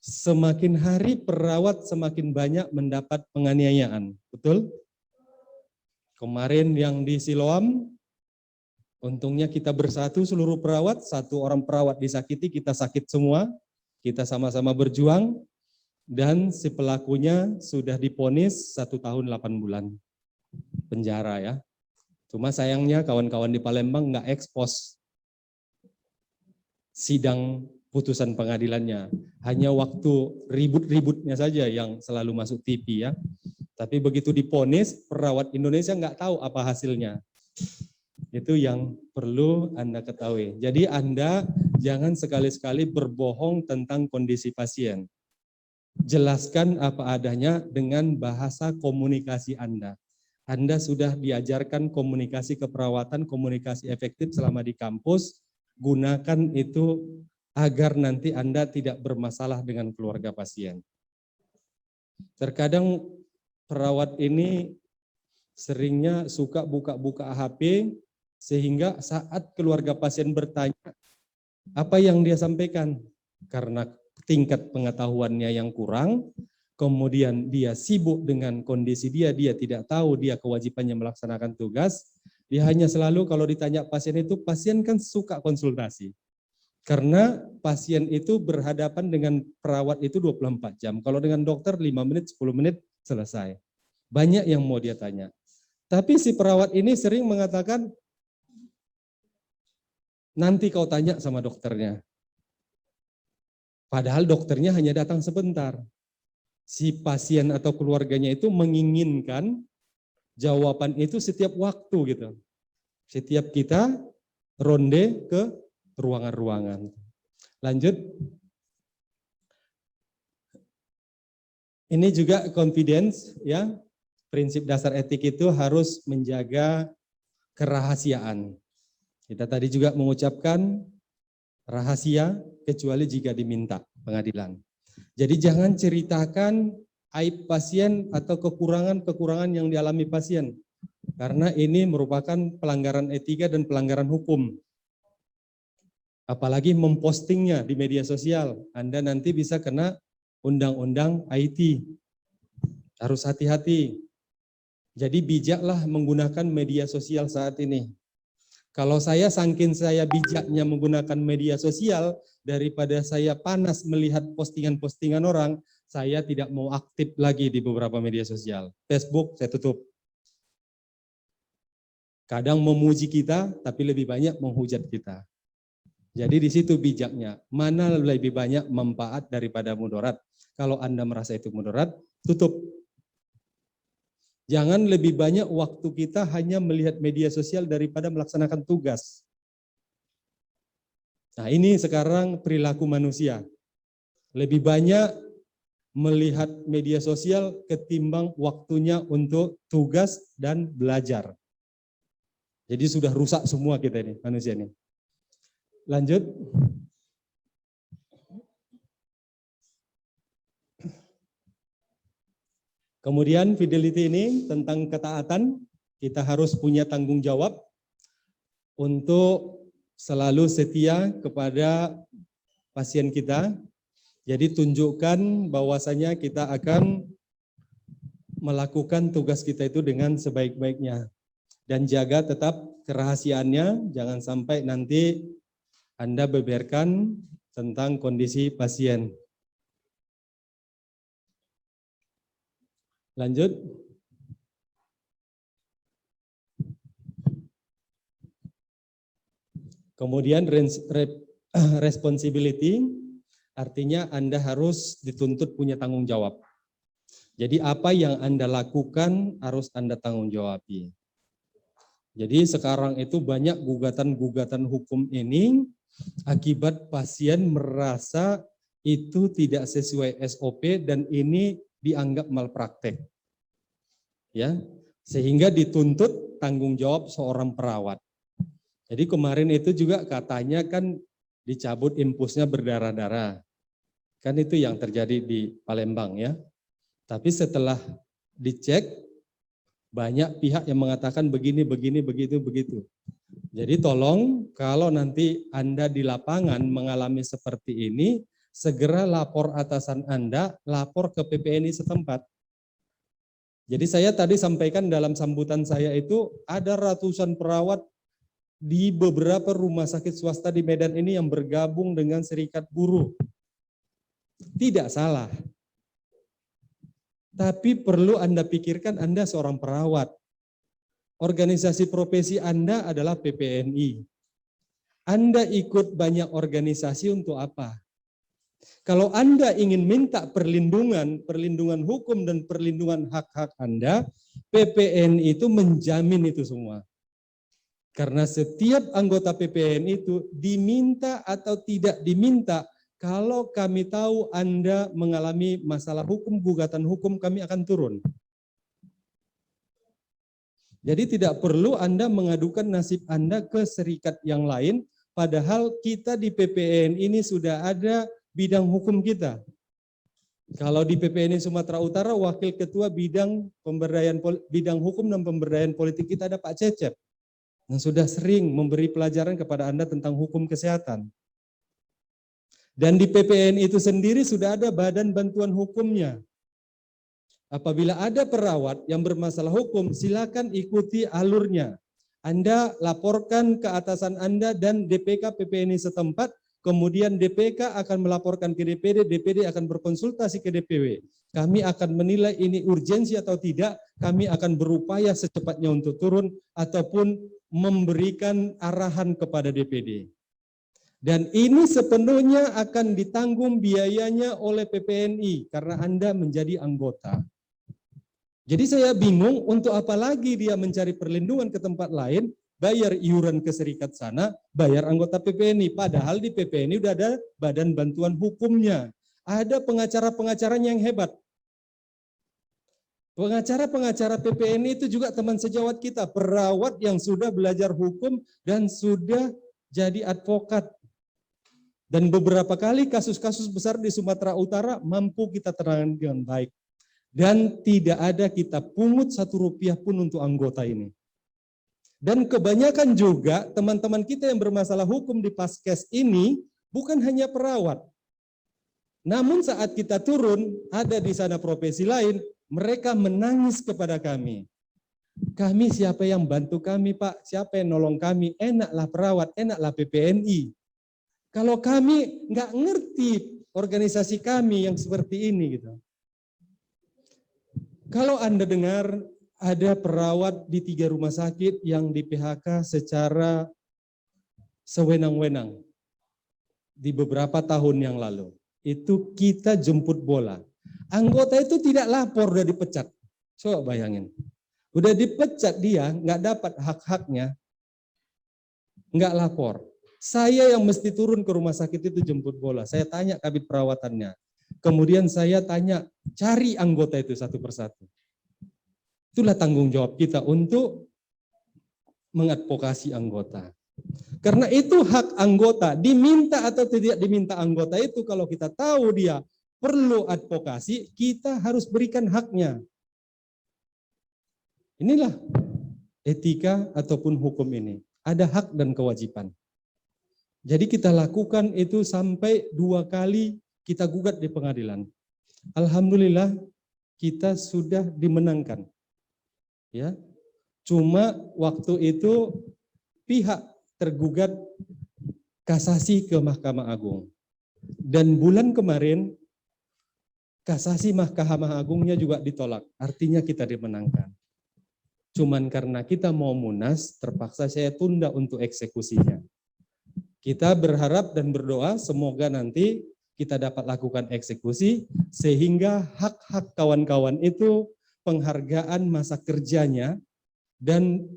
C: semakin hari perawat semakin banyak mendapat penganiayaan, betul? Kemarin yang di Siloam, untungnya kita bersatu seluruh perawat, satu orang perawat disakiti, kita sakit semua, kita sama-sama berjuang, dan si pelakunya sudah divonis 1 tahun 8 bulan penjara ya. Cuma sayangnya kawan-kawan di Palembang nggak ekspos sidang putusan pengadilannya, hanya waktu ribut-ributnya saja yang selalu masuk TV ya. Tapi begitu divonis, perawat Indonesia nggak tahu apa hasilnya. Itu yang perlu Anda ketahui. Jadi Anda jangan sekali-sekali berbohong tentang kondisi pasien. Jelaskan apa adanya dengan bahasa komunikasi Anda. Anda sudah diajarkan komunikasi keperawatan, komunikasi efektif selama di kampus. Gunakan itu agar nanti Anda tidak bermasalah dengan keluarga pasien. Terkadang perawat ini seringnya suka buka-buka HP sehingga saat keluarga pasien bertanya apa yang dia sampaikan, karena tingkat pengetahuannya yang kurang, kemudian dia sibuk dengan kondisi dia tidak tahu dia kewajibannya melaksanakan tugas, dia hanya selalu kalau ditanya pasien itu, pasien kan suka konsultasi. Karena pasien itu berhadapan dengan perawat itu 24 jam. Kalau dengan dokter 5 menit, 10 menit selesai. Banyak yang mau dia tanya. Tapi si perawat ini sering mengatakan, nanti kau tanya sama dokternya. Padahal dokternya hanya datang sebentar. Si pasien atau keluarganya itu menginginkan jawaban itu setiap waktu gitu. Setiap kita ronde ke ruangan-ruangan. Lanjut. Ini juga confidence ya. Prinsip dasar etik itu harus menjaga kerahasiaan. Kita tadi juga mengucapkan rahasia kecuali jika diminta pengadilan. Jadi jangan ceritakan aib pasien atau kekurangan-kekurangan yang dialami pasien. Karena ini merupakan pelanggaran etika dan pelanggaran hukum. Apalagi mempostingnya di media sosial, Anda nanti bisa kena undang-undang IT. Harus hati-hati. Jadi bijaklah menggunakan media sosial saat ini. Kalau saya saking saya bijaknya menggunakan media sosial, daripada saya panas melihat postingan-postingan orang, saya tidak mau aktif lagi di beberapa media sosial. Facebook saya tutup. Kadang memuji kita, tapi lebih banyak menghujat kita. Jadi di situ bijaknya, mana lebih banyak manfaat daripada mudarat. Kalau Anda merasa itu mudarat, tutup. Jangan lebih banyak waktu kita hanya melihat media sosial daripada melaksanakan tugas. Nah ini sekarang perilaku manusia. Lebih banyak melihat media sosial ketimbang waktunya untuk tugas dan belajar. Jadi sudah rusak semua kita ini, manusia ini. Lanjut. Kemudian fidelity ini tentang ketaatan, kita harus punya tanggung jawab untuk selalu setia kepada pasien kita. Jadi tunjukkan bahwasanya kita akan melakukan tugas kita itu dengan sebaik-baiknya. Dan jaga tetap kerahasiaannya, jangan sampai nanti Anda beberkan tentang kondisi pasien. Lanjut. Kemudian responsibility, artinya Anda harus dituntut punya tanggung jawab. Jadi apa yang Anda lakukan harus Anda tanggung jawabi. Jadi sekarang itu banyak gugatan-gugatan hukum ini akibat pasien merasa itu tidak sesuai SOP dan ini dianggap malpraktek. Ya, sehingga dituntut tanggung jawab seorang perawat. Jadi kemarin itu juga katanya kan dicabut impusnya berdarah-darah. Kan itu yang terjadi di Palembang ya. Tapi setelah dicek banyak pihak yang mengatakan begini, begitu. Jadi tolong kalau nanti Anda di lapangan mengalami seperti ini, segera lapor atasan Anda, lapor ke PPNI setempat. Jadi saya tadi sampaikan dalam sambutan saya itu ada ratusan perawat di beberapa rumah sakit swasta di Medan ini yang bergabung dengan serikat buruh. Tidak salah. Tapi perlu Anda pikirkan Anda seorang perawat. Organisasi profesi Anda adalah PPNI. Anda ikut banyak organisasi untuk apa? Kalau Anda ingin minta perlindungan hukum dan perlindungan hak-hak Anda, PPNI itu menjamin itu semua. Karena setiap anggota PPNI itu diminta atau tidak diminta, kalau kami tahu Anda mengalami masalah hukum, gugatan hukum, kami akan turun. Jadi tidak perlu Anda mengadukan nasib Anda ke serikat yang lain, padahal kita di PPN ini sudah ada bidang hukum kita. Kalau di PPNI Sumatera Utara, Wakil Ketua bidang hukum dan pemberdayaan politik kita ada Pak Cecep, yang sudah sering memberi pelajaran kepada Anda tentang hukum kesehatan. Dan di PPN itu sendiri sudah ada badan bantuan hukumnya. Apabila ada perawat yang bermasalah hukum, silakan ikuti alurnya. Anda laporkan ke atasan Anda dan DPK PPNI setempat, kemudian DPK akan melaporkan ke DPD, DPD akan berkonsultasi ke DPW. Kami akan menilai ini urgensi atau tidak, kami akan berupaya secepatnya untuk turun ataupun memberikan arahan kepada DPD. Dan ini sepenuhnya akan ditanggung biayanya oleh PPNI karena Anda menjadi anggota. Jadi saya bingung untuk apa lagi dia mencari perlindungan ke tempat lain, bayar iuran ke serikat sana, bayar anggota PPNI. Padahal di PPNI udah ada badan bantuan hukumnya. Ada pengacara-pengacaranya yang hebat. Pengacara-pengacara PPNI itu juga teman sejawat kita, perawat yang sudah belajar hukum dan sudah jadi advokat. Dan beberapa kali kasus-kasus besar di Sumatera Utara mampu kita terangkan dengan baik. Dan tidak ada kita pungut Rp1 pun untuk anggota ini. Dan kebanyakan juga teman-teman kita yang bermasalah hukum di Paskes ini bukan hanya perawat. Namun saat kita turun, ada di sana profesi lain, mereka menangis kepada kami. Kami siapa yang bantu kami Pak? Siapa yang nolong kami? Enaklah perawat, enaklah PPNI. Kalau kami nggak ngerti organisasi kami yang seperti ini gitu. Kalau Anda dengar ada perawat di 3 rumah sakit yang di PHK secara sewenang-wenang di beberapa tahun yang lalu. Itu kita jemput bola. Anggota itu tidak lapor, udah dipecat. Coba bayangin. Udah dipecat dia, nggak dapat hak-haknya, nggak lapor. Saya yang mesti turun ke rumah sakit itu jemput bola. Saya tanya kabit perawatannya, kemudian saya tanya, cari anggota itu satu persatu. Itulah tanggung jawab kita untuk mengadvokasi anggota. Karena itu hak anggota, diminta atau tidak diminta anggota itu, kalau kita tahu dia perlu advokasi, kita harus berikan haknya. Inilah etika ataupun hukum ini. Ada hak dan kewajiban. Jadi kita lakukan itu sampai 2 kali kita gugat di pengadilan. Alhamdulillah kita sudah dimenangkan. Ya. Cuma waktu itu pihak tergugat kasasi ke Mahkamah Agung. Dan bulan kemarin kasasi Mahkamah Agungnya juga ditolak. Artinya kita dimenangkan. Cuman karena kita mau munas, terpaksa saya tunda untuk eksekusinya. Kita berharap dan berdoa semoga nanti kita dapat lakukan eksekusi sehingga hak-hak kawan-kawan itu, penghargaan masa kerjanya dan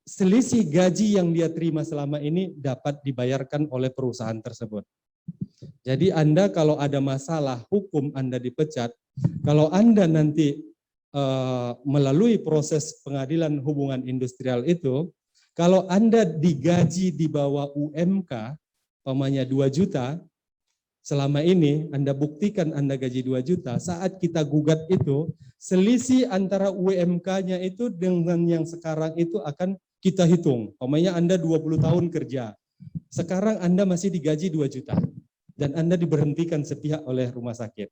C: selisih gaji yang dia terima selama ini dapat dibayarkan oleh perusahaan tersebut. Jadi Anda kalau ada masalah hukum Anda dipecat, kalau Anda nanti melalui proses pengadilan hubungan industrial itu, kalau Anda digaji di bawah UMK, umpamanya 2 juta, selama ini Anda buktikan Anda gaji 2 juta, saat kita gugat itu, selisih antara UMK-nya itu dengan yang sekarang itu akan kita hitung. Umpamanya Anda 20 tahun kerja, sekarang Anda masih digaji 2 juta, dan Anda diberhentikan sepihak oleh rumah sakit.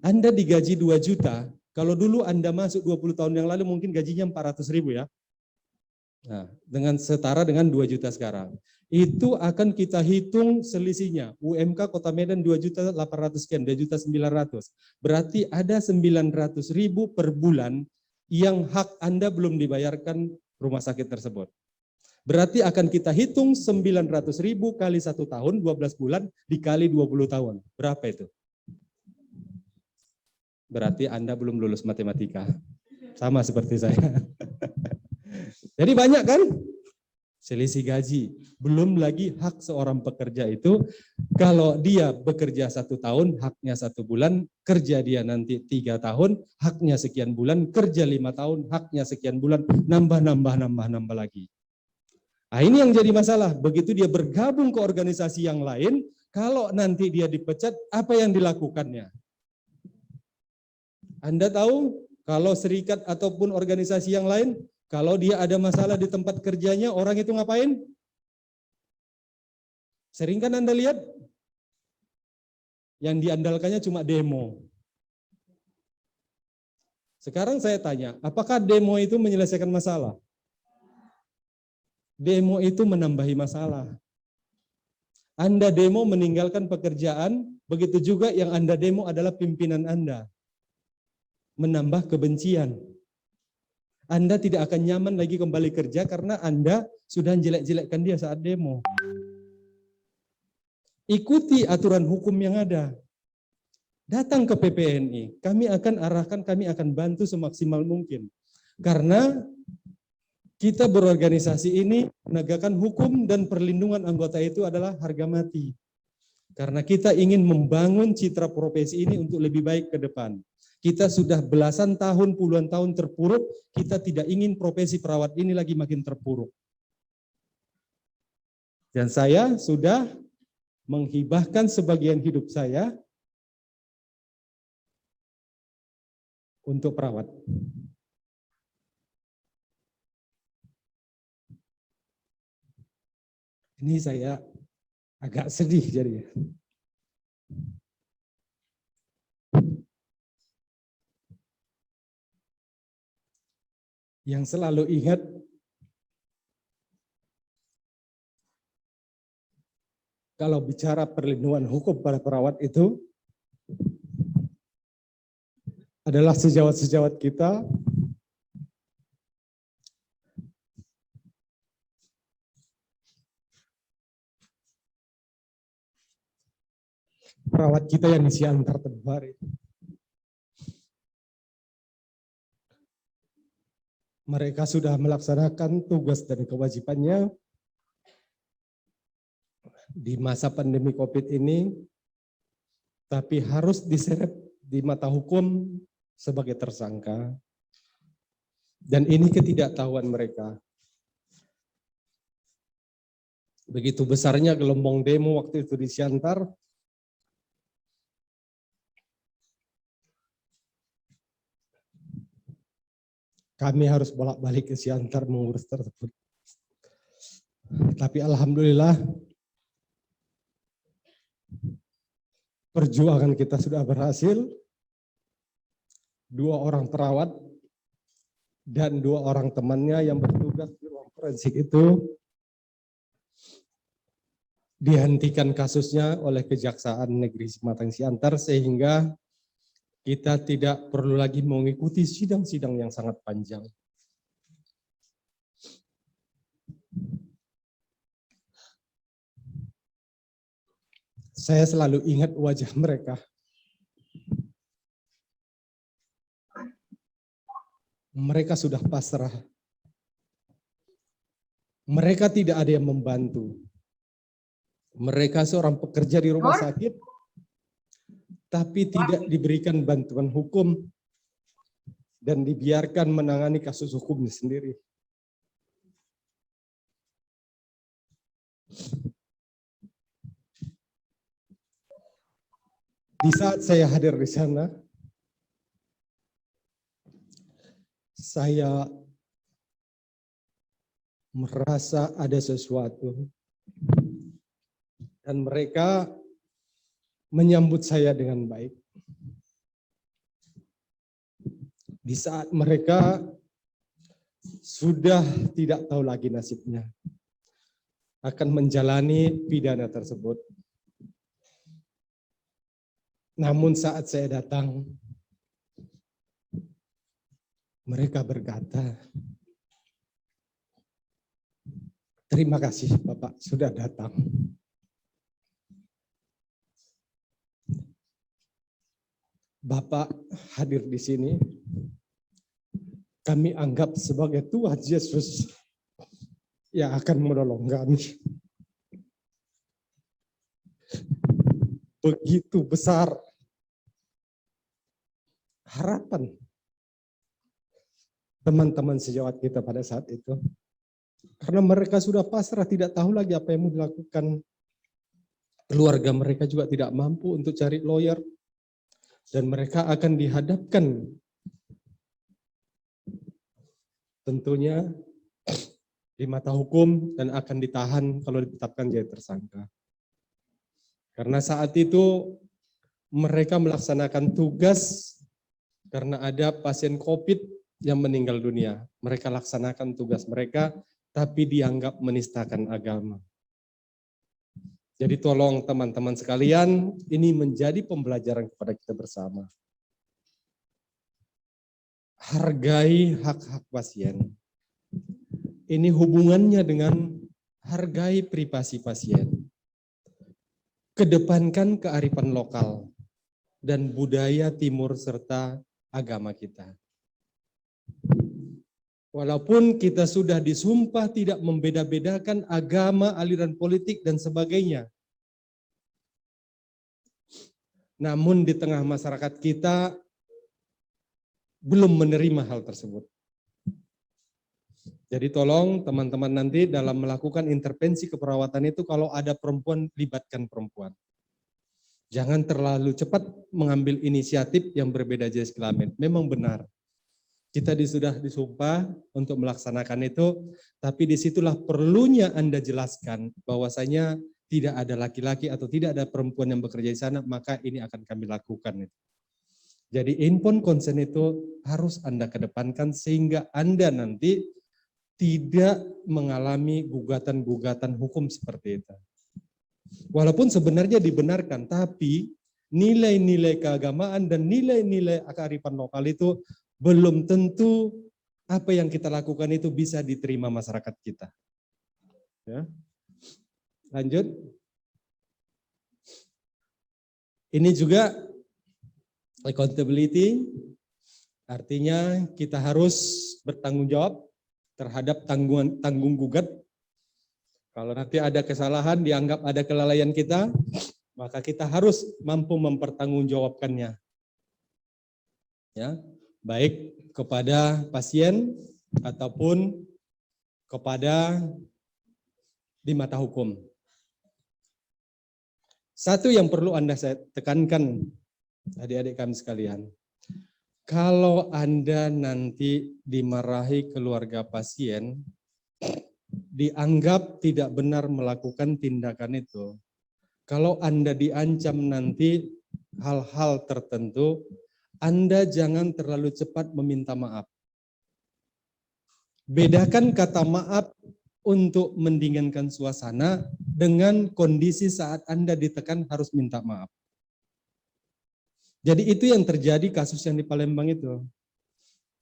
C: Anda digaji 2 juta, kalau dulu Anda masuk 20 tahun yang lalu mungkin gajinya 400.000 ya. Nah, dengan setara dengan 2 juta sekarang. Itu akan kita hitung selisihnya. UMK Kota Medan 2.800 sekian, 2.900.000. Berarti ada 900.000 per bulan yang hak Anda belum dibayarkan rumah sakit tersebut. Berarti akan kita hitung 900.000 kali 1 tahun, 12 bulan dikali 20 tahun. Berapa itu? Berarti Anda belum lulus matematika. Sama seperti saya. Jadi banyak kan? Selisih gaji. Belum lagi hak seorang pekerja itu, kalau dia bekerja 1 tahun, haknya 1 bulan, kerja dia nanti 3 tahun, haknya sekian bulan, kerja 5 tahun, haknya sekian bulan, nambah lagi. Nah, ini yang jadi masalah. Begitu dia bergabung ke organisasi yang lain, kalau nanti dia dipecat, apa yang dilakukannya? Anda tahu kalau serikat ataupun organisasi yang lain, kalau dia ada masalah di tempat kerjanya, orang itu ngapain? Sering kan Anda lihat? Yang diandalkannya cuma demo. Sekarang saya tanya, apakah demo itu menyelesaikan masalah? Demo itu menambahi masalah. Anda demo meninggalkan pekerjaan, begitu juga yang Anda demo adalah pimpinan Anda. Menambah kebencian. Anda tidak akan nyaman lagi kembali kerja karena Anda sudah jelek-jelekkan dia saat demo. Ikuti aturan hukum yang ada. Datang ke PPNI, kami akan arahkan, kami akan bantu semaksimal mungkin. Karena kita berorganisasi ini menegakkan hukum dan perlindungan anggota itu adalah harga mati. Karena kita ingin membangun citra profesi ini untuk lebih baik ke depan. Kita sudah belasan tahun, puluhan tahun terpuruk, kita tidak ingin profesi perawat ini lagi makin terpuruk. Dan saya sudah menghibahkan sebagian hidup saya untuk perawat. Ini saya agak sedih jadinya. Yang selalu ingat kalau bicara perlindungan hukum pada perawat itu adalah sejawat-sejawat kita perawat kita yang isi antar tebar itu. Mereka sudah melaksanakan tugas dan kewajibannya di masa pandemi COVID ini,
H: tapi harus diseret di mata hukum sebagai tersangka. Dan ini ketidaktahuan mereka. Begitu besarnya gelombang demo waktu itu di Siantar, kami harus bolak-balik ke Siantar mengurus tersebut. Tapi alhamdulillah perjuangan kita sudah berhasil. 2 orang perawat dan 2 orang temannya yang bertugas di ruang forensik itu dihentikan kasusnya oleh Kejaksaan Negeri Sematang Siantar, sehingga kita tidak perlu lagi mengikuti sidang-sidang yang sangat panjang. Saya selalu ingat wajah mereka. Mereka sudah pasrah. Mereka tidak ada yang membantu. Mereka seorang pekerja di rumah sakit, tapi tidak diberikan bantuan hukum dan dibiarkan menangani kasus hukumnya sendiri. Di saat saya hadir di sana, saya merasa ada sesuatu. Dan mereka menyambut saya dengan baik. Di saat mereka sudah tidak tahu lagi nasibnya, akan menjalani pidana tersebut. Namun saat saya datang, mereka berkata, "Terima kasih Bapak sudah datang." Bapak hadir di sini, kami anggap sebagai Tuhan Yesus yang akan menolong kami. Begitu besar harapan teman-teman sejawat kita pada saat itu. Karena mereka sudah pasrah, tidak tahu lagi apa yang mau dilakukan. Keluarga mereka juga tidak mampu untuk cari lawyer. Dan mereka akan dihadapkan tentunya di mata hukum dan akan ditahan kalau ditetapkan jadi tersangka. Karena saat itu mereka melaksanakan tugas karena ada pasien COVID yang meninggal dunia. Mereka laksanakan tugas mereka, tapi dianggap menistakan agama. Jadi tolong teman-teman sekalian, ini menjadi pembelajaran kepada kita bersama. Hargai hak-hak pasien. Ini hubungannya dengan hargai privasi pasien. Kedepankan kearifan lokal dan budaya timur serta agama kita. Walaupun kita sudah disumpah tidak membeda-bedakan agama, aliran politik, dan sebagainya. Namun di tengah masyarakat kita belum menerima hal tersebut. Jadi tolong teman-teman nanti dalam melakukan intervensi keperawatan itu kalau ada perempuan, libatkan perempuan. Jangan terlalu cepat mengambil inisiatif yang berbeda jenis kelamin. Memang benar. Kita sudah disumpah untuk melaksanakan itu, tapi disitulah perlunya Anda jelaskan bahwasanya tidak ada laki-laki atau tidak ada perempuan yang bekerja di sana, maka ini akan kami lakukan. Jadi informed consent itu harus Anda kedepankan sehingga Anda nanti tidak mengalami gugatan-gugatan hukum seperti itu. Walaupun sebenarnya dibenarkan, tapi nilai-nilai keagamaan dan nilai-nilai kearifan lokal itu belum tentu apa yang kita lakukan itu bisa diterima masyarakat kita. Ya. Lanjut. Ini juga accountability, artinya kita harus bertanggung jawab terhadap tanggung gugat. Kalau nanti ada kesalahan dianggap ada kelalaian kita, maka kita harus mampu mempertanggungjawabkannya. Ya, baik kepada pasien ataupun kepada di mata hukum. Satu yang perlu saya tekankan, adik-adik kami sekalian, kalau Anda nanti dimarahi keluarga pasien, dianggap tidak benar melakukan tindakan itu, kalau Anda diancam nanti hal-hal tertentu, Anda jangan terlalu cepat meminta maaf. Bedakan kata maaf untuk mendinginkan suasana dengan kondisi saat Anda ditekan harus minta maaf. Jadi itu yang terjadi kasus yang di Palembang itu.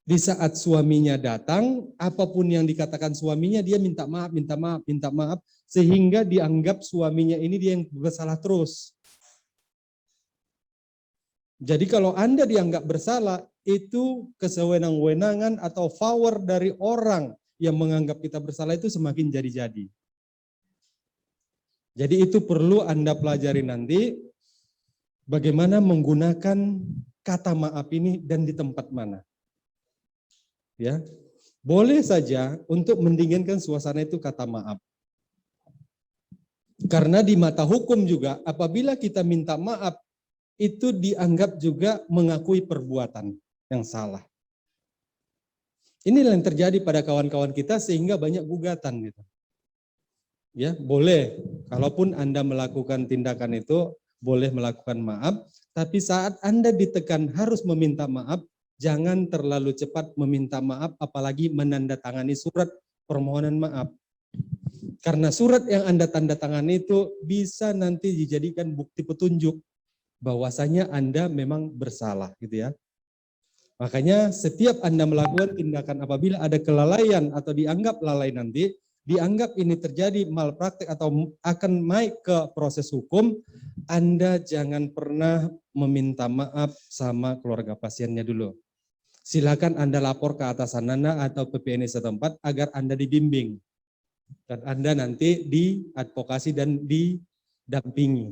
H: Di saat suaminya datang, apapun yang dikatakan suaminya, dia minta maaf, minta maaf, minta maaf, sehingga dianggap suaminya ini dia yang bersalah terus. Jadi kalau Anda dianggap bersalah, itu kesewenang-wenangan atau power dari orang yang menganggap kita bersalah itu semakin jadi-jadi. Jadi itu perlu Anda pelajari nanti, bagaimana menggunakan kata maaf ini dan di tempat mana. Ya, boleh saja untuk mendinginkan suasana itu kata maaf. Karena di mata hukum juga, apabila kita minta maaf, itu dianggap juga mengakui perbuatan yang salah. Inilah yang terjadi pada kawan-kawan kita sehingga banyak gugatan gitu. Ya, boleh. Kalaupun Anda melakukan tindakan itu, boleh melakukan maaf, tapi saat Anda ditekan harus meminta maaf, jangan terlalu cepat meminta maaf, apalagi menandatangani surat permohonan maaf. Karena surat yang Anda tanda tangani itu bisa nanti dijadikan bukti petunjuk bahwasanya Anda memang bersalah gitu ya. Makanya setiap Anda melakukan tindakan apabila ada kelalaian atau dianggap lalai nanti, dianggap ini terjadi malpraktek atau akan naik ke proses hukum, Anda jangan pernah meminta maaf sama keluarga pasiennya dulu. Silakan Anda lapor ke atasan Anda atau PPNI setempat agar Anda dibimbing. Dan Anda nanti diadvokasi dan didampingi.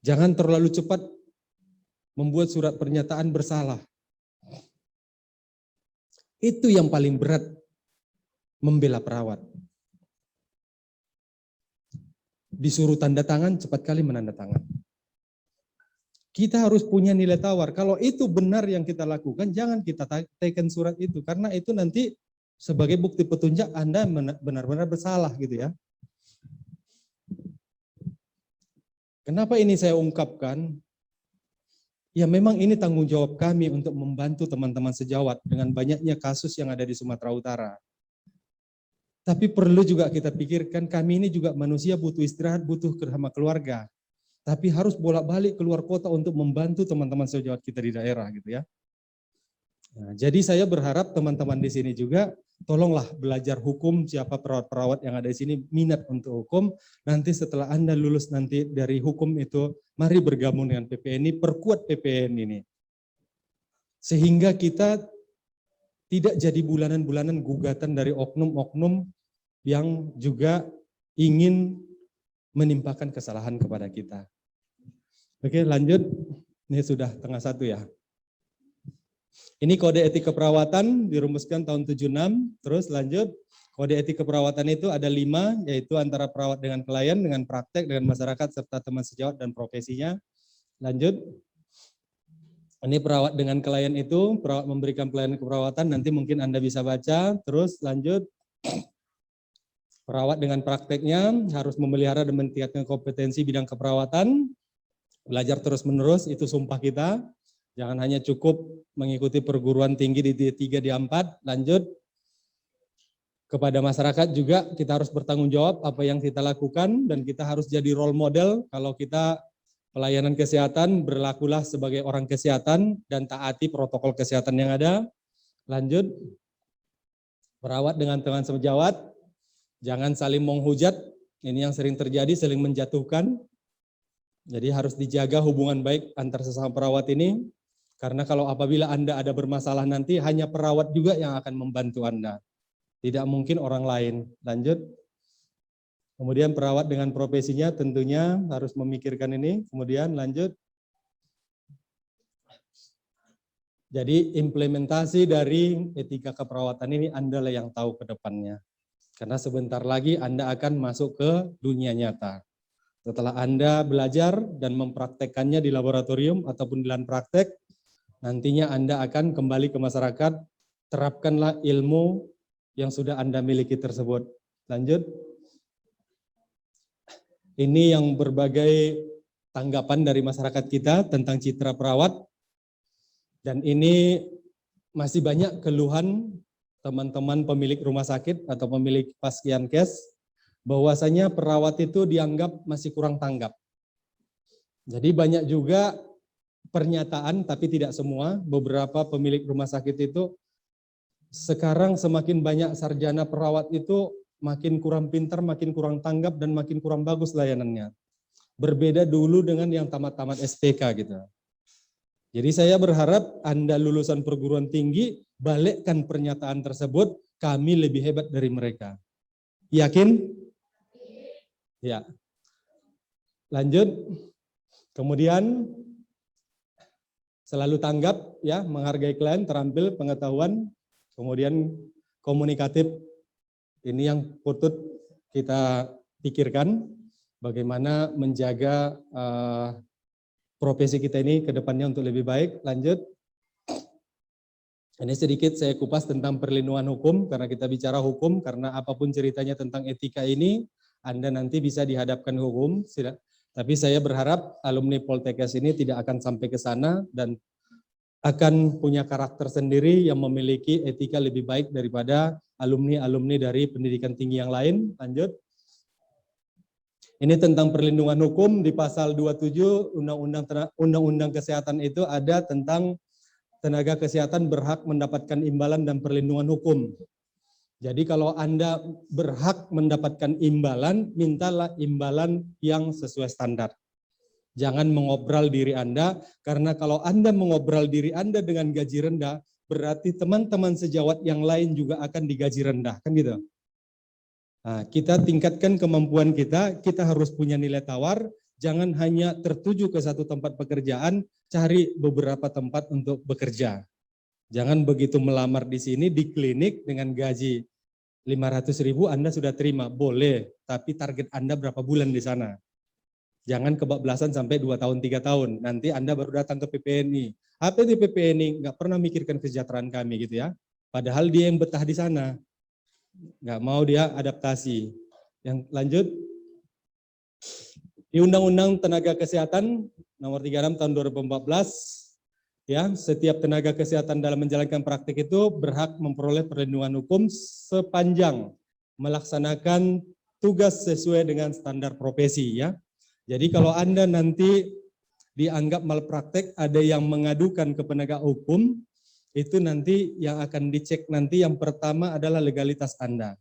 H: Jangan terlalu cepat membuat surat pernyataan bersalah. Itu yang paling berat membela perawat. Disuruh tanda tangan, cepat kali menandatangan. Kita harus punya nilai tawar. Kalau itu benar yang kita lakukan, jangan kita teken surat itu. Karena itu nanti sebagai bukti petunjuk Anda benar-benar bersalah gitu ya. Kenapa ini saya ungkapkan? Ya memang ini tanggung jawab kami untuk membantu teman-teman sejawat dengan banyaknya kasus yang ada di Sumatera Utara. Tapi perlu juga kita pikirkan, kami ini juga manusia butuh istirahat, butuh bersama keluarga. Tapi harus bolak-balik keluar kota untuk membantu teman-teman sejawat kita di daerah gitu ya. Nah, jadi saya berharap teman-teman di sini juga tolonglah belajar hukum, siapa perawat-perawat yang ada di sini minat untuk hukum. Nanti setelah Anda lulus nanti dari hukum itu, mari bergabung dengan PPNI, perkuat PPN ini. Sehingga kita tidak jadi bulanan-bulanan gugatan dari oknum-oknum yang juga ingin menimpakan kesalahan kepada kita. Oke, lanjut. Ini sudah 12:30 ya. Ini kode etik keperawatan dirumuskan tahun 76. Terus lanjut, kode etik keperawatan itu ada 5, yaitu antara perawat dengan klien, dengan praktek, dengan masyarakat, serta teman sejawat dan profesinya. Lanjut. Ini perawat dengan klien itu, perawat memberikan pelayanan keperawatan, nanti mungkin Anda bisa baca. Terus lanjut. Perawat dengan prakteknya harus memelihara dan meningkatkan kompetensi bidang keperawatan. Belajar terus-menerus, itu sumpah kita. Jangan hanya cukup mengikuti perguruan tinggi di D3, D4, lanjut. Kepada masyarakat juga kita harus bertanggung jawab apa yang kita lakukan dan kita harus jadi role model. Kalau kita pelayanan kesehatan, berlakulah sebagai orang kesehatan dan taati protokol kesehatan yang ada. Lanjut. Perawat dengan teman sejawat, jangan saling menghujat. Ini yang sering terjadi, saling menjatuhkan. Jadi harus dijaga hubungan baik antar sesama perawat ini. Karena kalau apabila Anda ada bermasalah nanti, hanya perawat juga yang akan membantu Anda. Tidak mungkin orang lain. Lanjut. Kemudian perawat dengan profesinya tentunya harus memikirkan ini. Kemudian lanjut. Jadi implementasi dari etika keperawatan ini Anda lah yang tahu ke depannya. Karena sebentar lagi Anda akan masuk ke dunia nyata. Setelah Anda belajar dan mempraktekkannya di laboratorium ataupun di lahan praktek, nantinya Anda akan kembali ke masyarakat, terapkanlah ilmu yang sudah Anda miliki tersebut. Lanjut. Ini yang berbagai tanggapan dari masyarakat kita tentang citra perawat. Dan ini masih banyak keluhan teman-teman pemilik rumah sakit atau pemilik Paskenkes bahwasanya perawat itu dianggap masih kurang tanggap. Jadi banyak juga pernyataan, tapi tidak semua, beberapa pemilik rumah sakit itu sekarang semakin banyak sarjana perawat itu makin kurang pintar, makin kurang tanggap, dan makin kurang bagus layanannya. Berbeda dulu dengan yang tamat-tamat SPK gitu. Jadi saya berharap Anda lulusan perguruan tinggi, balikkan pernyataan tersebut, kami lebih hebat dari mereka. Yakin? Ya. Lanjut. Kemudian selalu tanggap, ya, menghargai klien, terampil, pengetahuan, kemudian komunikatif. Ini yang patut kita pikirkan, bagaimana menjaga profesi kita ini ke depannya untuk lebih baik. Lanjut. Ini sedikit saya kupas tentang perlindungan hukum, karena kita bicara hukum, karena apapun ceritanya tentang etika ini, Anda nanti bisa dihadapkan hukum. Tapi saya berharap alumni Poltekkes ini tidak akan sampai ke sana dan akan punya karakter sendiri yang memiliki etika lebih baik daripada alumni-alumni dari pendidikan tinggi yang lain. Lanjut. Ini tentang perlindungan hukum di pasal 27 Undang-Undang Kesehatan itu ada tentang tenaga kesehatan berhak mendapatkan imbalan dan perlindungan hukum. Jadi kalau Anda berhak mendapatkan imbalan, mintalah imbalan yang sesuai standar. Jangan mengobral diri Anda, karena kalau Anda mengobral diri Anda dengan gaji rendah, berarti teman-teman sejawat yang lain juga akan digaji rendah, kan gitu. Nah, kita tingkatkan kemampuan kita harus punya nilai tawar, jangan hanya tertuju ke satu tempat pekerjaan, cari beberapa tempat untuk bekerja. Jangan begitu melamar di sini, di klinik dengan gaji 500.000 Anda sudah terima, boleh, tapi target Anda berapa bulan di sana. Jangan kebablasan sampai 2 tahun, 3 tahun, nanti Anda baru datang ke PPNI. Apa di PPNI? Nggak pernah mikirkan kesejahteraan kami gitu ya. Padahal dia yang betah di sana. Nggak mau dia adaptasi. Yang lanjut, di Undang-Undang Tenaga Kesehatan nomor 36 tahun 2014, ya, setiap tenaga kesehatan dalam menjalankan praktik itu berhak memperoleh perlindungan hukum sepanjang melaksanakan tugas sesuai dengan standar profesi, ya. Jadi kalau Anda nanti dianggap malpraktek, ada yang mengadukan ke penegak hukum, itu nanti yang akan dicek nanti yang pertama adalah legalitas Anda.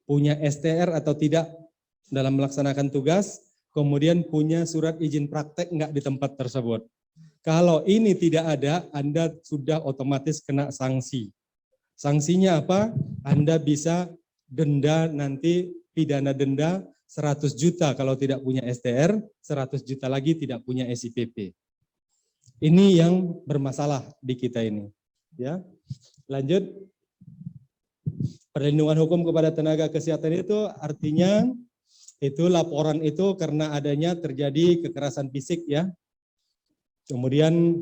H: Punya STR atau tidak dalam melaksanakan tugas, kemudian punya surat izin praktek enggak di tempat tersebut. Kalau ini tidak ada, Anda sudah otomatis kena sanksi. Sanksinya apa? Anda bisa denda nanti, pidana denda 100 juta kalau tidak punya STR, 100 juta lagi tidak punya SIPP. Ini yang bermasalah di kita ini. Ya, lanjut. Perlindungan hukum kepada tenaga kesehatan itu artinya itu laporan itu karena adanya terjadi kekerasan fisik, ya. Kemudian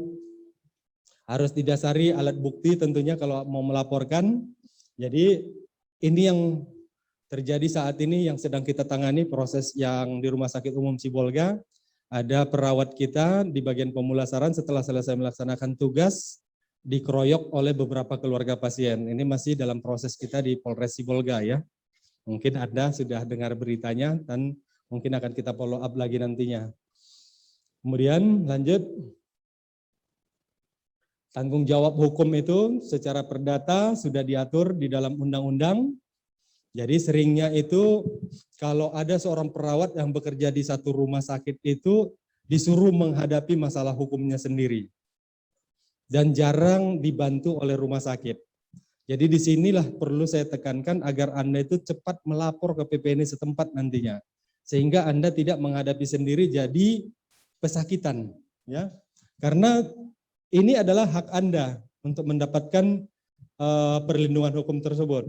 H: harus didasari alat bukti tentunya kalau mau melaporkan. Jadi ini yang terjadi saat ini yang sedang kita tangani, proses yang di Rumah Sakit Umum Sibolga. Ada perawat kita di bagian pemulasaran setelah selesai melaksanakan tugas dikeroyok oleh beberapa keluarga pasien. Ini masih dalam proses kita di Polres Sibolga, ya. Mungkin Anda sudah dengar beritanya dan mungkin akan kita follow up lagi nantinya. Kemudian lanjut, tanggung jawab hukum itu secara perdata sudah diatur di dalam undang-undang. Jadi seringnya itu kalau ada seorang perawat yang bekerja di satu rumah sakit itu disuruh menghadapi masalah hukumnya sendiri. Dan jarang dibantu oleh rumah sakit. Jadi disinilah perlu saya tekankan agar Anda itu cepat melapor ke PPNI setempat nantinya. Sehingga Anda tidak menghadapi sendiri jadi pesakitan. Ya. Karena ini adalah hak Anda untuk mendapatkan perlindungan hukum tersebut.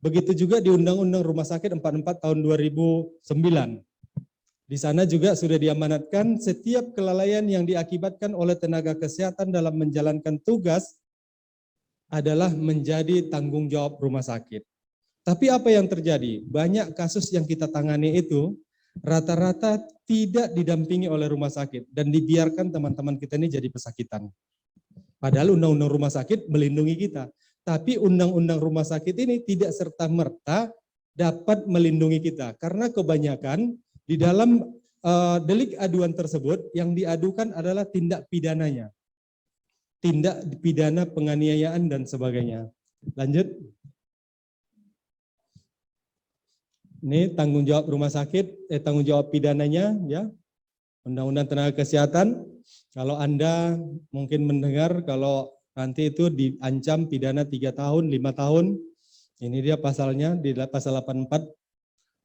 H: Begitu juga di Undang-Undang Rumah Sakit 44 tahun 2009. Di sana juga sudah diamanatkan setiap kelalaian yang diakibatkan oleh tenaga kesehatan dalam menjalankan tugas adalah menjadi tanggung jawab rumah sakit. Tapi apa yang terjadi? Banyak kasus yang kita tangani itu rata-rata tidak didampingi oleh rumah sakit dan dibiarkan teman-teman kita ini jadi pesakitan. Padahal undang-undang rumah sakit melindungi kita. Tapi undang-undang rumah sakit ini tidak serta-merta dapat melindungi kita. Karena kebanyakan di dalam delik aduan tersebut yang diadukan adalah tindak pidananya. Tindak pidana penganiayaan dan sebagainya. Lanjut. Ini tanggung jawab rumah sakit, tanggung jawab pidananya, ya. Undang-Undang Tenaga Kesehatan. Kalau Anda mungkin mendengar kalau nanti itu diancam pidana 3 tahun, 5 tahun. Ini dia pasalnya di pasal 84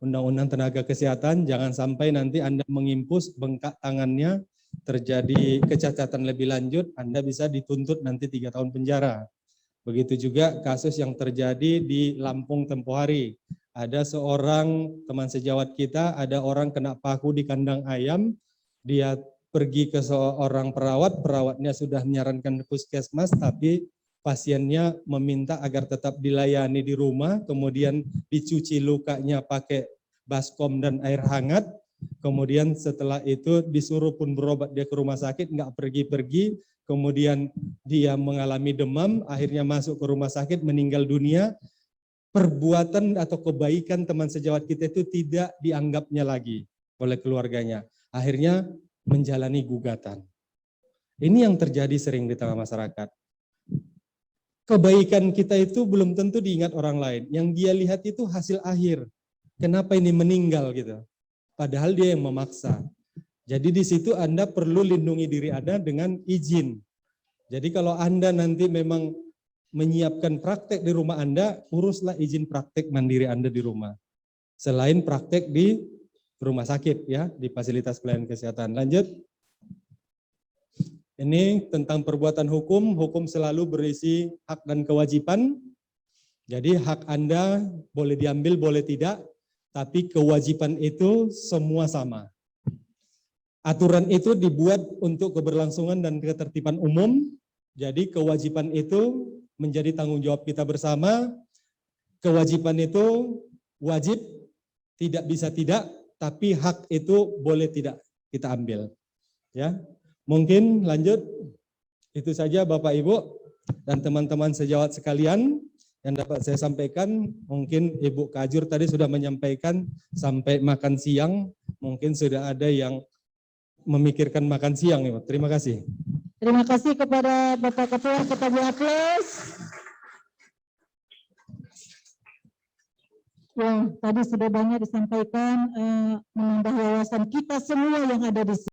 H: Undang-Undang Tenaga Kesehatan. Jangan sampai nanti Anda mengimpus bengkak tangannya, terjadi kecacatan lebih lanjut, Anda bisa dituntut nanti 3 tahun penjara. Begitu juga kasus yang terjadi di Lampung tempo hari. Ada seorang teman sejawat kita, ada orang kena paku di kandang ayam, dia pergi ke seorang perawat, perawatnya sudah menyarankan puskesmas, tapi pasiennya meminta agar tetap dilayani di rumah, kemudian dicuci lukanya pakai baskom dan air hangat, kemudian setelah itu disuruh pun berobat dia ke rumah sakit, nggak pergi-pergi, kemudian dia mengalami demam, akhirnya masuk ke rumah sakit, meninggal dunia. Perbuatan atau kebaikan teman sejawat kita itu tidak dianggapnya lagi oleh keluarganya. Akhirnya menjalani gugatan. Ini yang terjadi sering di tengah masyarakat. Kebaikan kita itu belum tentu diingat orang lain. Yang dia lihat itu hasil akhir. Kenapa ini meninggal gitu. Padahal dia yang memaksa. Jadi di situ Anda perlu lindungi diri Anda dengan izin. Jadi kalau Anda nanti memang menyiapkan praktek di rumah Anda, uruslah izin praktek mandiri Anda di rumah. Selain praktek di rumah sakit ya, di fasilitas pelayanan kesehatan. Lanjut. Ini tentang perbuatan hukum. Hukum selalu berisi hak dan kewajiban. Jadi hak Anda boleh diambil, boleh tidak, tapi kewajiban itu semua sama. Aturan itu dibuat untuk keberlangsungan dan ketertiban umum. Jadi kewajiban itu menjadi tanggung jawab kita bersama. Kewajiban itu wajib, tidak bisa tidak, tapi hak itu boleh tidak kita ambil. Ya, mungkin lanjut. Itu saja Bapak Ibu dan teman-teman sejawat sekalian yang dapat saya sampaikan. Mungkin Ibu Kajur tadi sudah menyampaikan sampai makan siang. Mungkin sudah ada yang memikirkan makan siang. Ibu. Terima kasih.
A: Terima kasih kepada Bapak Ketua, kita beri aplaus. Ya, tadi sudah banyak disampaikan menambah wawasan kita semua yang ada di sini.